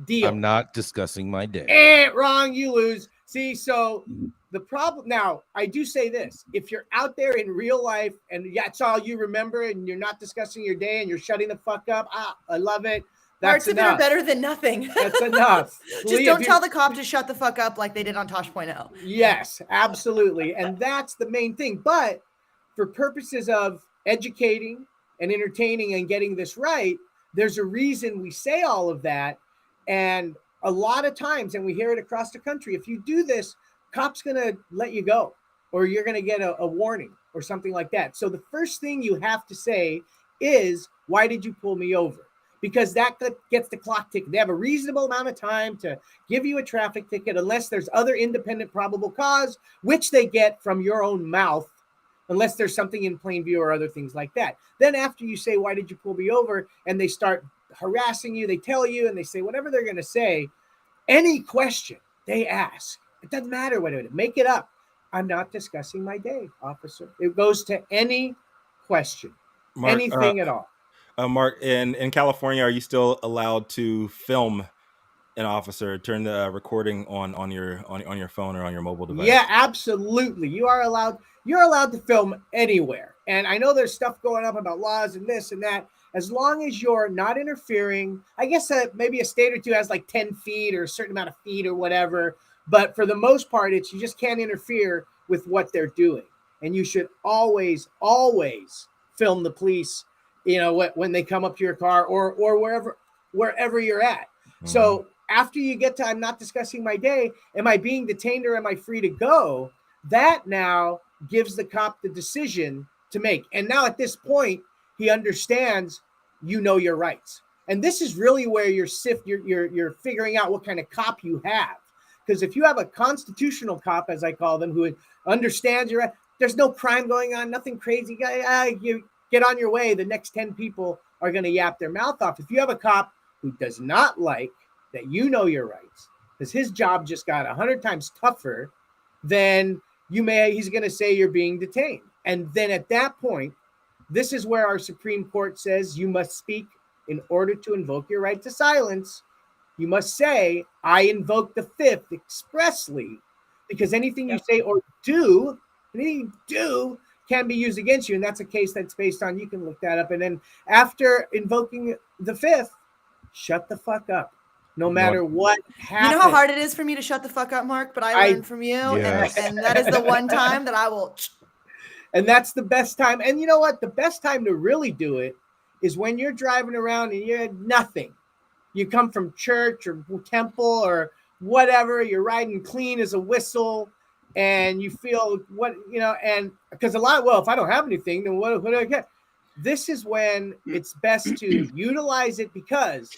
deal? I'm not discussing my day. Wrong. You lose. See, so the problem now, I do say this: if you're out there in real life and that's all you remember, and you're not discussing your day and you're shutting the fuck up, I love it. That's Parts of it are better than nothing. That's enough. Just don't tell the cop to shut the fuck up like they did on Tosh.0. Yes, absolutely. And that's the main thing. But for purposes of educating and entertaining and getting this right, there's a reason we say all of that. And a lot of times, and we hear it across the country, if you do this, cop's going to let you go or you're going to get a warning or something like that. So the first thing you have to say is, why did you pull me over? Because that gets the clock ticking. They have a reasonable amount of time to give you a traffic ticket unless there's other independent probable cause, which they get from your own mouth, unless there's something in plain view or other things like that. Then after you say, why did you pull me over? And they start harassing you, they tell you, and they say whatever they're going to say. Any question they ask, it doesn't matter what it is. Make it up. I'm not discussing my day, officer. It goes to any question, Mark, anything at all. Mark, in California, are you still allowed to film an officer? Turn the recording on your phone or on your mobile device? Yeah, absolutely. You're allowed to film anywhere. And I know there's stuff going up about laws and this and that. As long as you're not interfering, I guess maybe a state or two has like 10 feet or a certain amount of feet or whatever. But for the most part, you just can't interfere with what they're doing. And you should always film the police, when they come up to your car or wherever you're at. Mm-hmm. So after you get to, I'm not discussing my day, am I being detained or am I free to go? That now gives the cop the decision to make. And now at this point, he understands, your rights. And this is really where you're figuring out what kind of cop you have. Because if you have a constitutional cop, as I call them, who understands your, there's no crime going on, nothing crazy. You get on your way. The next 10 people are going to yap their mouth off. If you have a cop who does not like that your rights, because his job just got 100 times tougher, then he's going to say you're being detained. And then at that point, this is where our Supreme Court says you must speak in order to invoke your right to silence. You must say, I invoke the Fifth expressly, because anything you say or do can be used against you. And that's a case that's based on, you can look that up. And then after invoking the Fifth, shut the fuck up, no matter what happens. You know how hard it is for me to shut the fuck up, Mark, but I learned from you. Yes. And that is the one time that I will. And that's the best time. And you know what? The best time to really do it is when you're driving around and you're nothing. You come from church or temple or whatever. You're riding clean as a whistle. And you feel and because if I don't have anything, then what do I get? This is when it's best to utilize it, because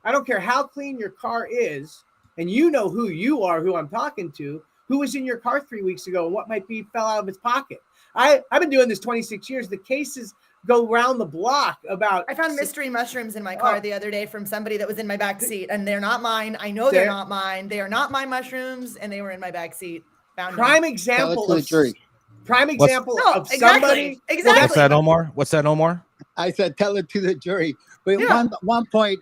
I don't care how clean your car is, and you know who you are, who I'm talking to, who was in your car 3 weeks ago, and what might be fell out of his pocket. I've been doing this 26 years. The cases go around the block about. I found mystery mushrooms in my car the other day from somebody that was in my back seat, and they're not mine. I know they're not mine. They are not my mushrooms, and they were in my back seat. Prime example of somebody. Exactly. What's that, Omar? I said tell it to the jury. But one point,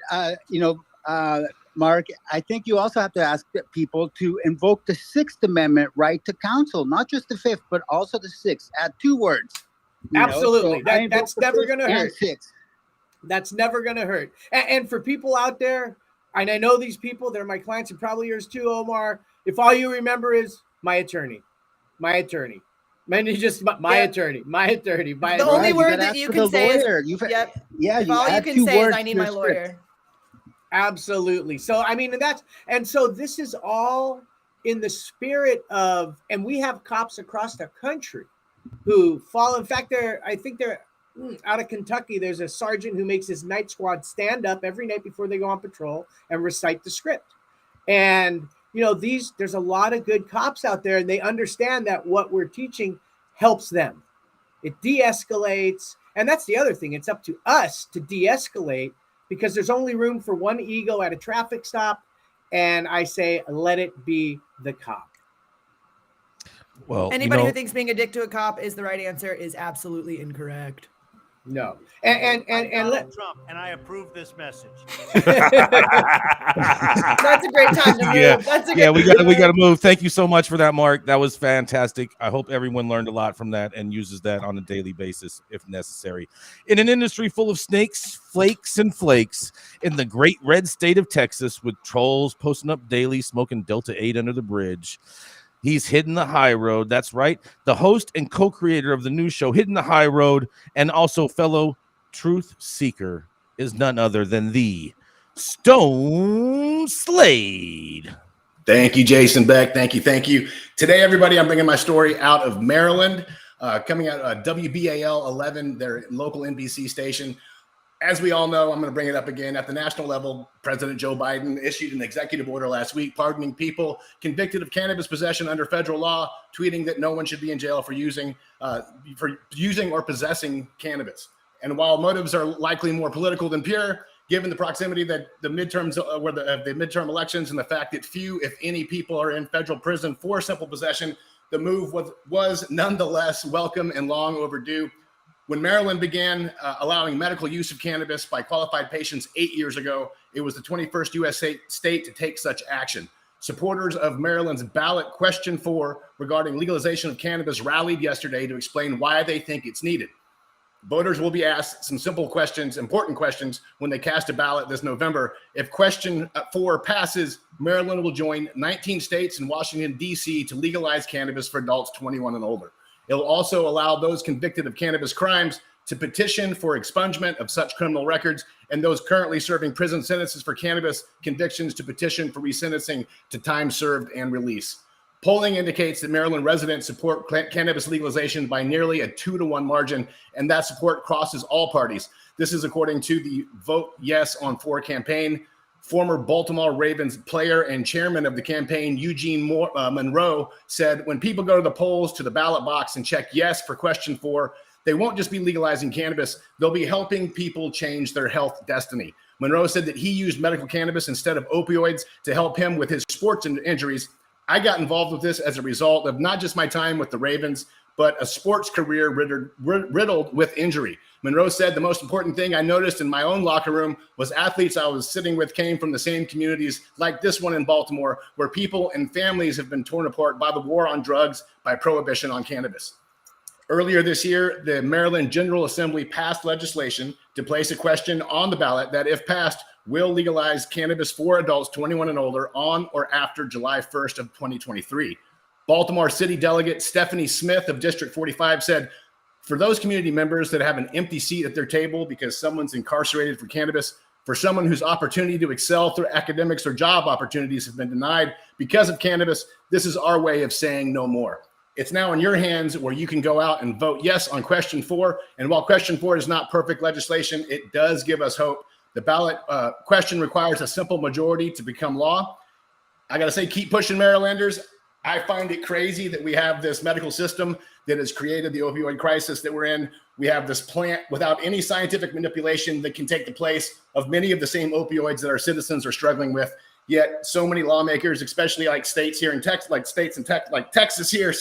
Mark, I think you also have to ask people to invoke the Sixth Amendment right to counsel, not just the Fifth, but also the Sixth. Add 2 words. Absolutely. That's never going to hurt. That's never going to hurt. And for people out there, and I know these people, they're my clients and probably yours too, Omar. If all you remember is my attorney. Maybe just my attorney. The only word that you can say is, yep. Yeah, If all you can say is, I need my lawyer. Absolutely. So, I mean, so this is all in the spirit of, and we have cops across the country who fall. In fact, I think they're out of Kentucky. There's a sergeant who makes his night squad stand up every night before they go on patrol and recite the script. And, you know, there's a lot of good cops out there, and they understand that what we're teaching helps them. It de-escalates. And that's the other thing. It's up to us to de-escalate, because there's only room for one ego at a traffic stop. And I say, let it be the cop. Well, anybody who thinks being a dick to a cop is the right answer is absolutely incorrect. No. And Donald Trump, and I approve this message. That's a great time to move. Yeah, That's a we got to move. Thank you so much for that, Mark. That was fantastic. I hope everyone learned a lot from that and uses that on a daily basis if necessary. In an industry full of snakes, flakes, and flakes, in the great red state of Texas, with trolls posting up daily, smoking Delta 8 under the bridge, he's Hidden the High Road. That's right. The host and co-creator of the new show, Hidden the High Road, and also fellow truth seeker, is none other than the Stone Slade. Thank you, Jason Beck. Thank you. Today, everybody, I'm bringing my story out of Maryland, coming out of WBAL 11, their local NBC station. As we all know, I'm going to bring it up again. At the national level, President Joe Biden issued an executive order last week pardoning people convicted of cannabis possession under federal law, tweeting that no one should be in jail for using or possessing cannabis. And while motives are likely more political than pure, given the proximity that the midterms were the midterm elections and the fact that few, if any, people are in federal prison for simple possession, the move was nonetheless welcome and long overdue. When Maryland began allowing medical use of cannabis by qualified patients 8 years ago, it was the 21st U.S. state to take such action. Supporters of Maryland's ballot question 4 regarding legalization of cannabis rallied yesterday to explain why they think it's needed. Voters will be asked some simple questions, important questions, when they cast a ballot this November. If question 4 passes, Maryland will join 19 states and Washington, D.C. to legalize cannabis for adults 21 and older. It'll also allow those convicted of cannabis crimes to petition for expungement of such criminal records, and those currently serving prison sentences for cannabis convictions to petition for resentencing to time served and release. Polling indicates that Maryland residents support cannabis legalization by nearly a 2-to-1 margin, and that support crosses all parties. This is according to the Vote Yes on 4 campaign. Former Baltimore Ravens player and chairman of the campaign, Eugene Monroe, said, when people go to the polls, to the ballot box, and check yes for question 4, they won't just be legalizing cannabis, they'll be helping people change their health destiny. Monroe said that he used medical cannabis instead of opioids to help him with his sports injuries. I got involved with this as a result of not just my time with the Ravens, but a sports career riddled with injury. Monroe said the most important thing I noticed in my own locker room was athletes I was sitting with came from the same communities like this one in Baltimore, where people and families have been torn apart by the war on drugs, by prohibition on cannabis. Earlier this year, the Maryland General Assembly passed legislation to place a question on the ballot that, if passed, will legalize cannabis for adults 21 and older on or after July 1st of 2023. Baltimore City Delegate Stephanie Smith of District 45 said, for those community members that have an empty seat at their table because someone's incarcerated for cannabis, for someone whose opportunity to excel through academics or job opportunities have been denied because of cannabis, this is our way of saying no more. It's now in your hands, where you can go out and vote yes on question 4. And while question 4 is not perfect legislation, it does give us hope. The ballot question requires a simple majority to become law. I got to say, keep pushing, Marylanders. I find it crazy that we have this medical system that has created the opioid crisis that we're in. We have this plant without any scientific manipulation that can take the place of many of the same opioids that our citizens are struggling with. Yet so many lawmakers, especially like states here in Texas, like Texas here,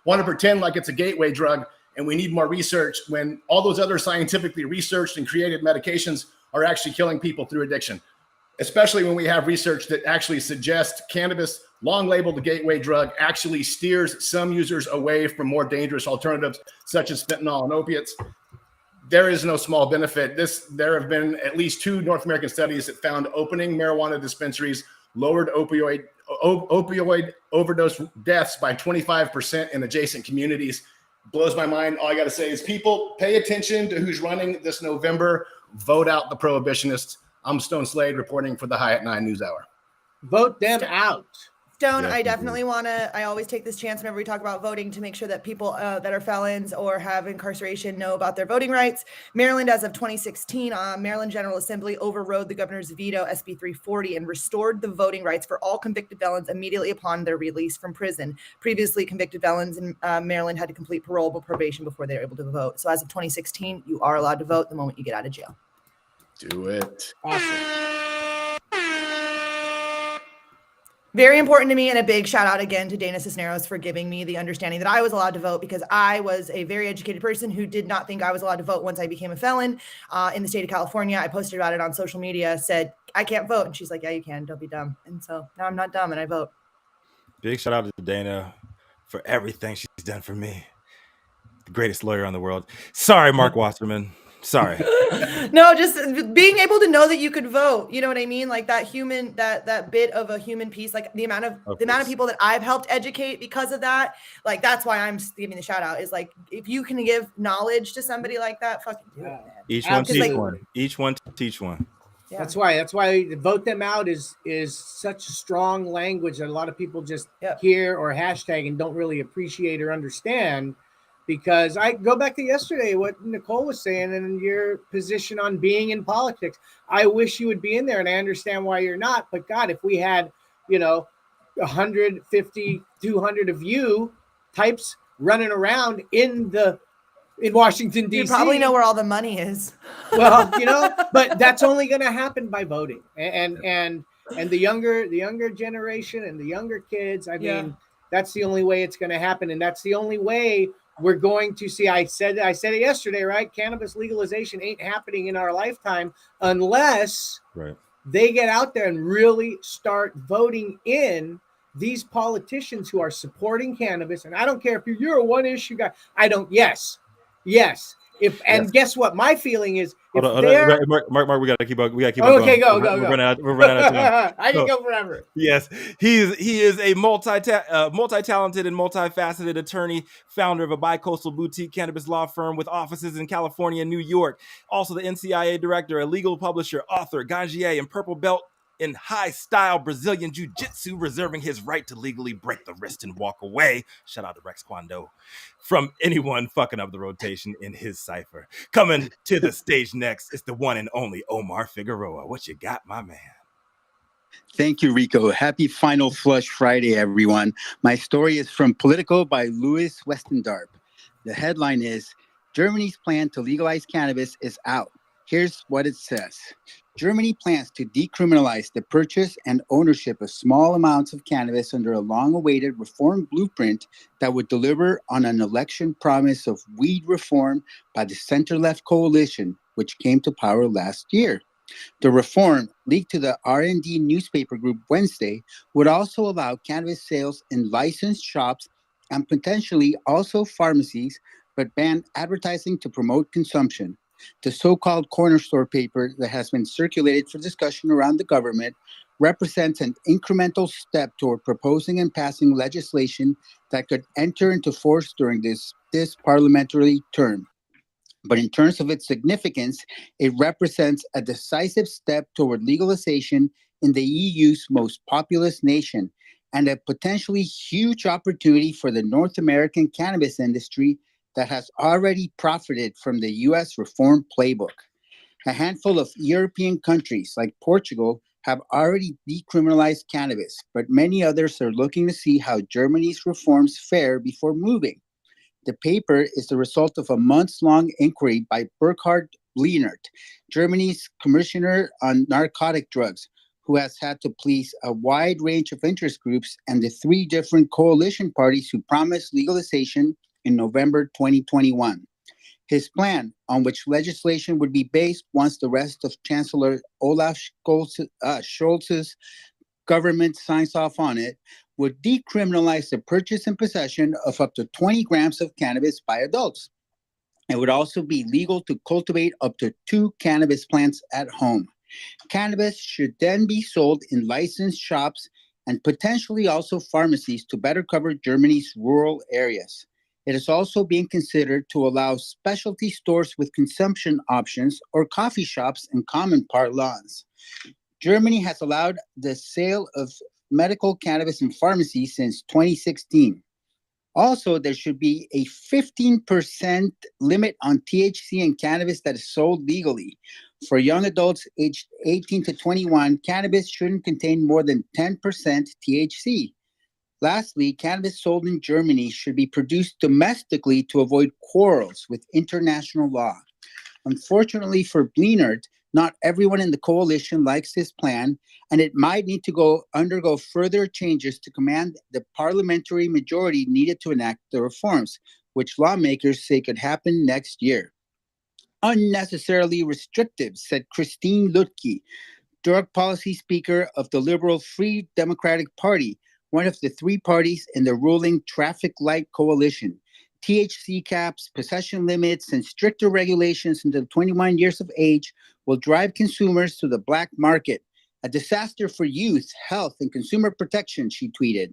want to pretend like it's a gateway drug, and we need more research when all those other scientifically researched and created medications are actually killing people through addiction, especially when we have research that actually suggests cannabis, long labeled the gateway drug, actually steers some users away from more dangerous alternatives such as fentanyl and opiates. There is no small benefit. There have been at least 2 North American studies that found opening marijuana dispensaries lowered opioid overdose deaths by 25% in adjacent communities. blows my mind. All I got to say is, people, pay attention to who's running this November. Vote out the prohibitionists. I'm Stone Slade reporting for the High at 9 News Hour. Vote them out. Stone, Yes, I definitely want to, I always take this chance whenever we talk about voting to make sure that people that are felons or have incarceration know about their voting rights. Maryland, as of 2016, Maryland General Assembly overrode the governor's veto, SB 340, and restored the voting rights for all convicted felons immediately upon their release from prison. Previously, convicted felons in Maryland had to complete parole or probation before they were able to vote. So as of 2016, you are allowed to vote the moment you get out of jail. Do it. Awesome. Very important to me, and a big shout out again to Dana Cisneros for giving me the understanding that I was allowed to vote, because I was a very educated person who did not think I was allowed to vote once I became a felon in the state of California. I posted about it on social media, said, I can't vote. And she's like, yeah, you can. Don't be dumb. And so now I'm not dumb and I vote. Big shout out to Dana for everything she's done for me. The greatest lawyer in the world. Sorry, Mark Wasserman. Sorry. No, just being able to know that you could vote. You know what I mean? Like that human, that bit of a human piece, like the amount of people that I've helped educate because of that. Like, that's why I'm giving the shout out, is like, if you can give knowledge to somebody like that, fucking do it, man. Each one Absolutely. teach one. Each one teach one. Yeah. That's why vote them out is such strong language that a lot of people just hear or hashtag and don't really appreciate or understand. Because I go back to yesterday, what Nicole was saying, and your position on being in politics. I wish you would be in there, and I understand why you're not. But God, if we had, 150, 200 of you types running around in Washington, D.C. You probably know where all the money is. Well, but that's only going to happen by voting. And the younger generation and the younger kids, I mean, that's the only way it's going to happen. And that's the only way we're going to see. I said it yesterday, right? Cannabis legalization ain't happening in our lifetime unless they get out there and really start voting in these politicians who are supporting cannabis. And I don't care if you're a one issue guy. Yes. Guess what? My feeling is, Hold on. Mark, we gotta keep on. Okay, go. We're running out of time. I can go forever. Yes, he is a multi-talented and multifaceted attorney, founder of a bi-coastal boutique cannabis law firm with offices in California and New York. Also the NCIA director, a legal publisher, author, ganjier, and purple belt in high-style Brazilian jiu-jitsu, reserving his right to legally break the wrist and walk away. Shout out to Rex Kwando. From anyone fucking up the rotation in his cipher. Coming to the stage next is the one and only Omar Figueroa. What you got, my man? Thank you, Rico. Happy Final Flush Friday, everyone. My story is from Politico by Louis Westendarp. The headline is, Germany's plan to legalize cannabis is out. Here's what it says. Germany plans to decriminalize the purchase and ownership of small amounts of cannabis under a long-awaited reform blueprint that would deliver on an election promise of weed reform by the center-left coalition, which came to power last year. The reform, leaked to the R&D newspaper group Wednesday, would also allow cannabis sales in licensed shops and potentially also pharmacies, but ban advertising to promote consumption. The so-called corner store paper that has been circulated for discussion around the government represents an incremental step toward proposing and passing legislation that could enter into force during this parliamentary term. But in terms of its significance, it represents a decisive step toward legalization in the EU's most populous nation and a potentially huge opportunity for the North American cannabis industry that has already profited from the U.S. reform playbook. A handful of European countries, like Portugal, have already decriminalized cannabis, but many others are looking to see how Germany's reforms fare before moving. The paper is the result of a months-long inquiry by Burkhard Lienert, Germany's commissioner on narcotic drugs, who has had to please a wide range of interest groups and the three different coalition parties who promised legalization in November 2021. His plan, on which legislation would be based once the rest of Chancellor Olaf Scholz's government signs off on it, would decriminalize the purchase and possession of up to 20 grams of cannabis by adults. It would also be legal to cultivate up to 2 cannabis plants at home. Cannabis should then be sold in licensed shops and potentially also pharmacies to better cover Germany's rural areas. It is also being considered to allow specialty stores with consumption options or coffee shops in common parlance. Germany has allowed the sale of medical cannabis in pharmacies since 2016. Also, there should be a 15% limit on THC in cannabis that is sold legally. For young adults aged 18 to 21, cannabis shouldn't contain more than 10% THC. Lastly, cannabis sold in Germany should be produced domestically to avoid quarrels with international law. Unfortunately for Bleenert, not everyone in the coalition likes this plan, and it might need to undergo further changes to command the parliamentary majority needed to enact the reforms, which lawmakers say could happen next year. Unnecessarily restrictive, said Christine Lutke, drug policy speaker of the Liberal Free Democratic Party, one of the three parties in the ruling traffic light coalition. THC caps, possession limits, and stricter regulations until 21 years of age will drive consumers to the black market. A disaster for youth, health, and consumer protection, she tweeted.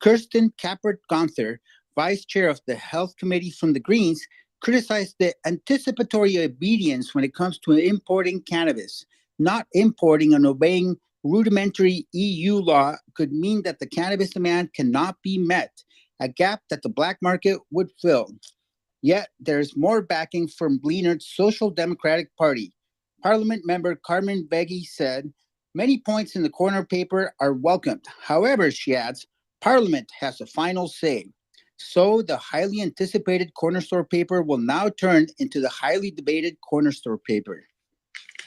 Kirsten Kappert-Gonther, vice chair of the Health Committee from the Greens, criticized the anticipatory obedience when it comes to importing cannabis. Not importing and obeying rudimentary EU law could mean that the cannabis demand cannot be met, a gap that the black market would fill. Yet there's more backing from Bleenert's Social Democratic Party. Parliament member Carmen Beggy said, many points in the corner paper are welcomed. However, she adds, Parliament has a final say. So the highly anticipated corner store paper will now turn into the highly debated corner store paper.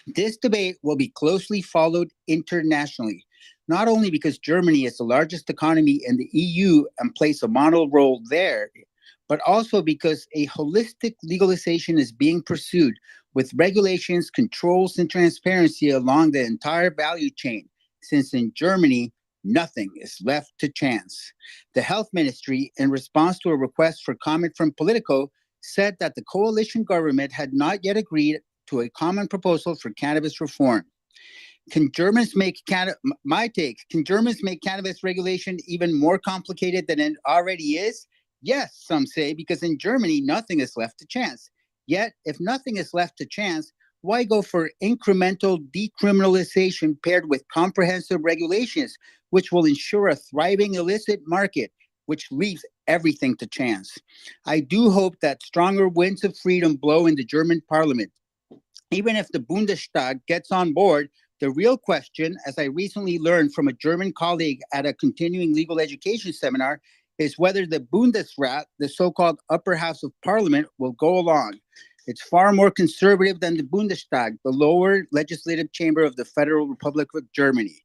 This debate will be closely followed internationally, not only because Germany is the largest economy in the EU and plays a model role there, but also because a holistic legalization is being pursued with regulations, controls, and transparency along the entire value chain, since in Germany, nothing is left to chance. The health ministry, in response to a request for comment from Politico, said that the coalition government had not yet agreed to a common proposal for cannabis reform. Can Germans make cannabis regulation even more complicated than it already is? Yes, some say, because in Germany, nothing is left to chance. Yet, if nothing is left to chance, why go for incremental decriminalization paired with comprehensive regulations, which will ensure a thriving illicit market, which leaves everything to chance? I do hope that stronger winds of freedom blow in the German parliament. Even if the Bundestag gets on board, the real question, as I recently learned from a German colleague at a continuing legal education seminar, is whether the Bundesrat, the so-called upper house of parliament, will go along. It's far more conservative than the Bundestag, the lower legislative chamber of the Federal Republic of Germany.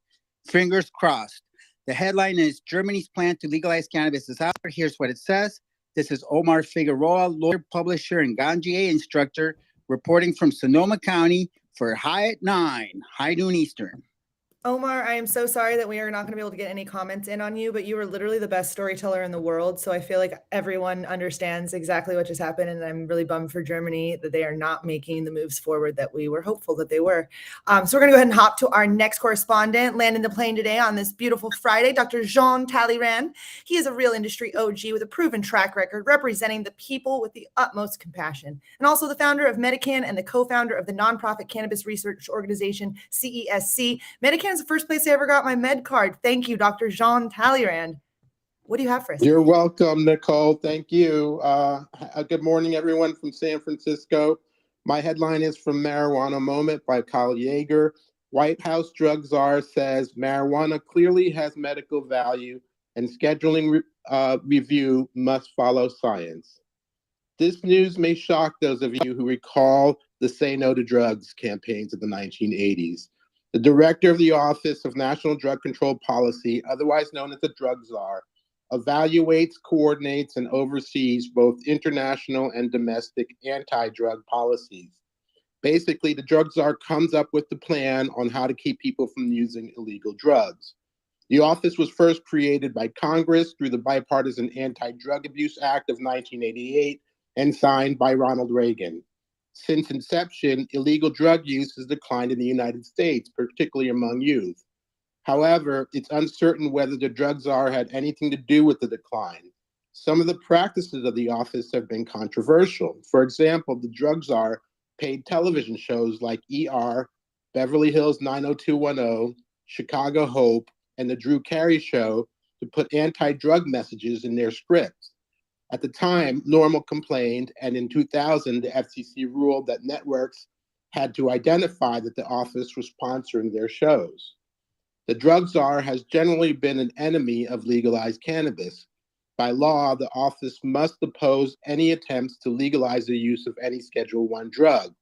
Fingers crossed. The headline is Germany's plan to legalize cannabis is out. Here's what it says. This is Omar Figueroa, lawyer, publisher, and Ganjier instructor, reporting from Sonoma County for High at 9, high noon Eastern. Omar, I am so sorry that we are not going to be able to get any comments in on you, but you were literally the best storyteller in the world. So I feel like everyone understands exactly what just happened. And I'm really bummed for Germany that they are not making the moves forward that we were hopeful that they were. So we're going to go ahead and hop to our next correspondent, landing the plane today on this beautiful Friday, Dr. Jean Talleyrand. He is a real industry OG with a proven track record representing the people with the utmost compassion, and also the founder of Medican and the co-founder of the nonprofit cannabis research organization, CESC. Medican is the first place I ever got my med card. Thank you, Dr. Jean Talleyrand. What do you have for us? You're welcome, Nicole. Thank you. Good morning, everyone from San Francisco. My headline is from Marijuana Moment by Kyle Yeager. White House drug czar says marijuana clearly has medical value and scheduling review must follow science. This news may shock those of you who recall the Say No to Drugs campaigns of the 1980s. The director of the Office of National Drug Control Policy, otherwise known as the drug czar, evaluates, coordinates, and oversees both international and domestic anti-drug policies. Basically, the drug czar comes up with the plan on how to keep people from using illegal drugs. The office was first created by Congress through the Bipartisan Anti-Drug Abuse Act of 1988 and signed by Ronald Reagan. Since inception, illegal drug use has declined in the United States, particularly among youth. However, it's uncertain whether the drug czar had anything to do with the decline. Some of the practices of the office have been controversial. For example, the drug czar paid television shows like ER, Beverly Hills 90210, Chicago Hope, and The Drew Carey Show to put anti-drug messages in their scripts. At the time, Normal complained, and in 2000, the FCC ruled that networks had to identify that the office was sponsoring their shows. The drug czar has generally been an enemy of legalized cannabis. By law, the office must oppose any attempts to legalize the use of any Schedule I drug.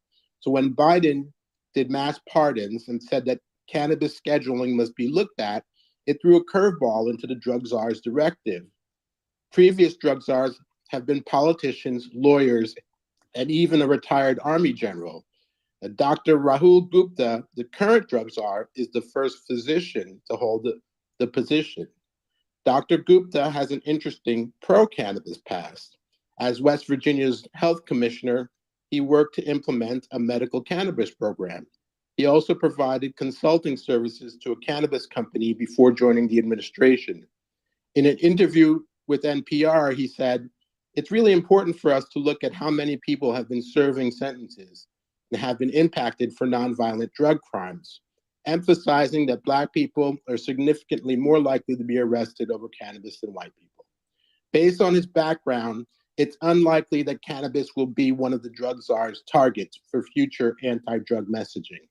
So when Biden did mass pardons and said that cannabis scheduling must be looked at, it threw a curveball into the drug czar's directive. Previous drug czars have been politicians, lawyers, and even a retired army general. Dr. Rahul Gupta, the current drug czar, is the first physician to hold the position. Dr. Gupta has an interesting pro-cannabis past. As West Virginia's health commissioner, he worked to implement a medical cannabis program. He also provided consulting services to a cannabis company before joining the administration. In an interview with NPR, he said, "It's really important for us to look at how many people have been serving sentences and have been impacted for nonviolent drug crimes, emphasizing that Black people are significantly more likely to be arrested over cannabis than white people. Based on his background, it's unlikely that cannabis will be one of the drug czar's targets for future anti-drug messaging."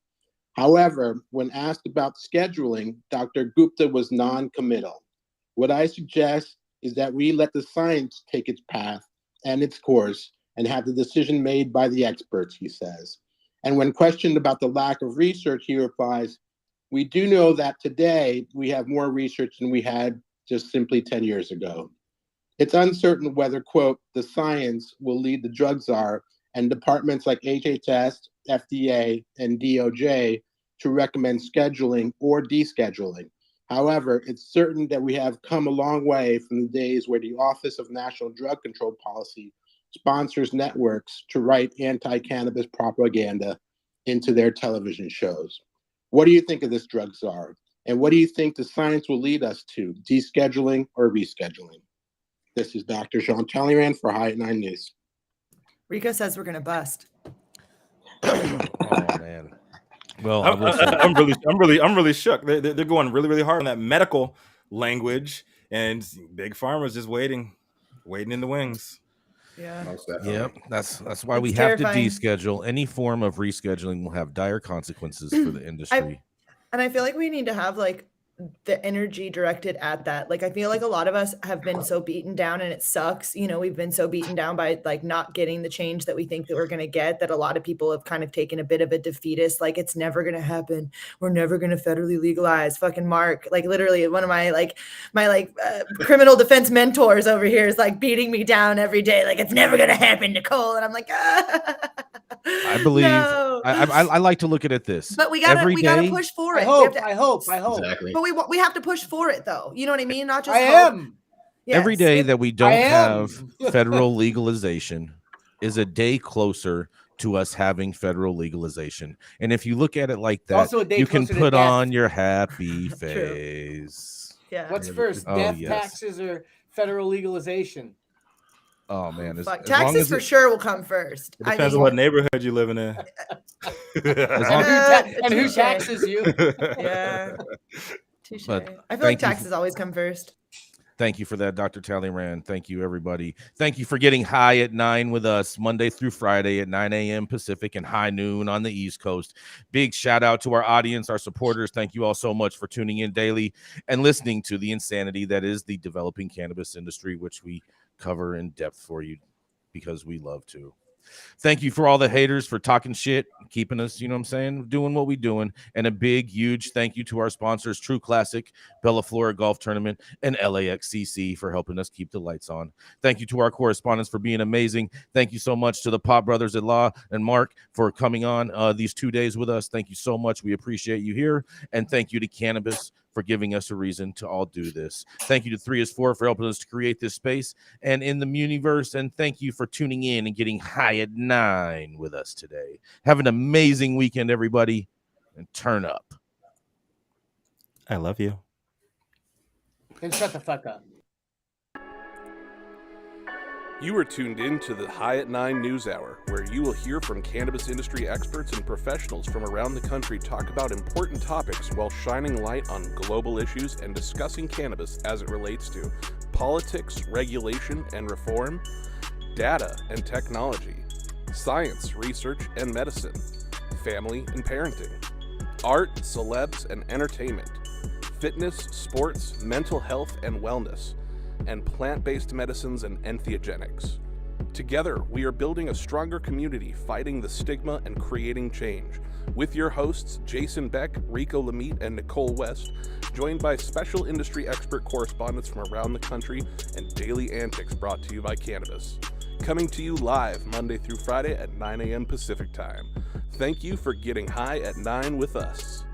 However, when asked about scheduling, Dr. Gupta was non-committal. What I suggest is that we let the science take its path and its course and have the decision made by the experts, he says. And when questioned about the lack of research, he replies, "We do know that today we have more research than we had just simply 10 years ago. It's uncertain whether, quote, the science will lead the drug czar and departments like HHS, FDA, and DOJ to recommend scheduling or descheduling. However, it's certain that we have come a long way from the days where the Office of National Drug Control Policy sponsors networks to write anti-cannabis propaganda into their television shows. What do you think of this drug czar? And what do you think the science will lead us to, descheduling or rescheduling?" This is Dr. Sean Talleyrand for High at 9 News. Rico says we're going to bust. Oh man. Well, I will say, I'm really shook. They're going really hard on that medical language, and Big Pharma's just waiting in the wings. Yeah. Yep, that's why we It's have terrifying. to deschedule. Any form of rescheduling will have dire consequences for the industry. And I feel like we need to have like the energy directed at that. Like, I feel like a lot of us have been so beaten down, and it sucks. You know, we've been so beaten down by like not getting the change that we think that we're going to get, that a lot of people have kind of taken a bit of a defeatist, like, it's never going to happen. We're never going to federally legalize. Fucking Mark, like literally one of my criminal defense mentors over here is like beating me down every day. Like, it's never going to happen, Nicole. And I'm like, I believe no. I like to look at it this. But we gotta push for it. I hope. Exactly. But we have to push for it, though. You know what I mean? Not just I hope. am. Yes. Every day that we don't I am. have federal legalization is a day closer to us having federal legalization. And if you look at it like that, also a day you can closer to put death. on your happy face. Yeah. What's first, Oh, death, yes. taxes, or federal legalization? Oh man, Fuck. as long Taxes as for sure will come first. It depends on what neighborhood you're living in. As long And who touche. taxes you? Yeah. Touche. But I feel like thank you taxes always come first. Thank you for that, Dr. Talleyrand. Thank you, everybody. Thank you for getting high at 9 with us Monday through Friday at 9 a.m. Pacific and high noon on the East Coast. Big shout out to our audience, our supporters. Thank you all so much for tuning in daily and listening to the insanity that is the developing cannabis industry, which we cover in depth for you because we love to. Thank you for all the haters for talking shit, keeping us, you know what I'm saying, doing what we're doing. And a big, huge thank you to our sponsors, True Classic, Bella Flora Golf Tournament, and LAXCC for helping us keep the lights on. Thank you to our correspondents for being amazing. Thank you so much to the Pop Brothers at Law and Mark for coming on these 2 days with us. Thank you so much. We appreciate you here. And thank you to Cannabis for giving us a reason to all do this. Thank you to 3 is 4 for helping us to create this space and in the Muniverse. And thank you for tuning in and getting high at 9 with us today. Have an amazing weekend, everybody, and turn up. I love you. And shut the fuck up. You are tuned in to the High at 9 News Hour, where you will hear from cannabis industry experts and professionals from around the country talk about important topics while shining light on global issues and discussing cannabis as it relates to politics, regulation and reform, data and technology, science, research and medicine, family and parenting, art, celebs and entertainment, fitness, sports, mental health and wellness, and plant-based medicines and enthogenics. Together, we are building a stronger community, fighting the stigma and creating change. With your hosts, Jason Beck, Rico Lamitte, and Nicole West, joined by special industry expert correspondents from around the country and daily antics brought to you by Cannabis. Coming to you live Monday through Friday at 9 a.m. Pacific Time. Thank you for getting high at 9 with us.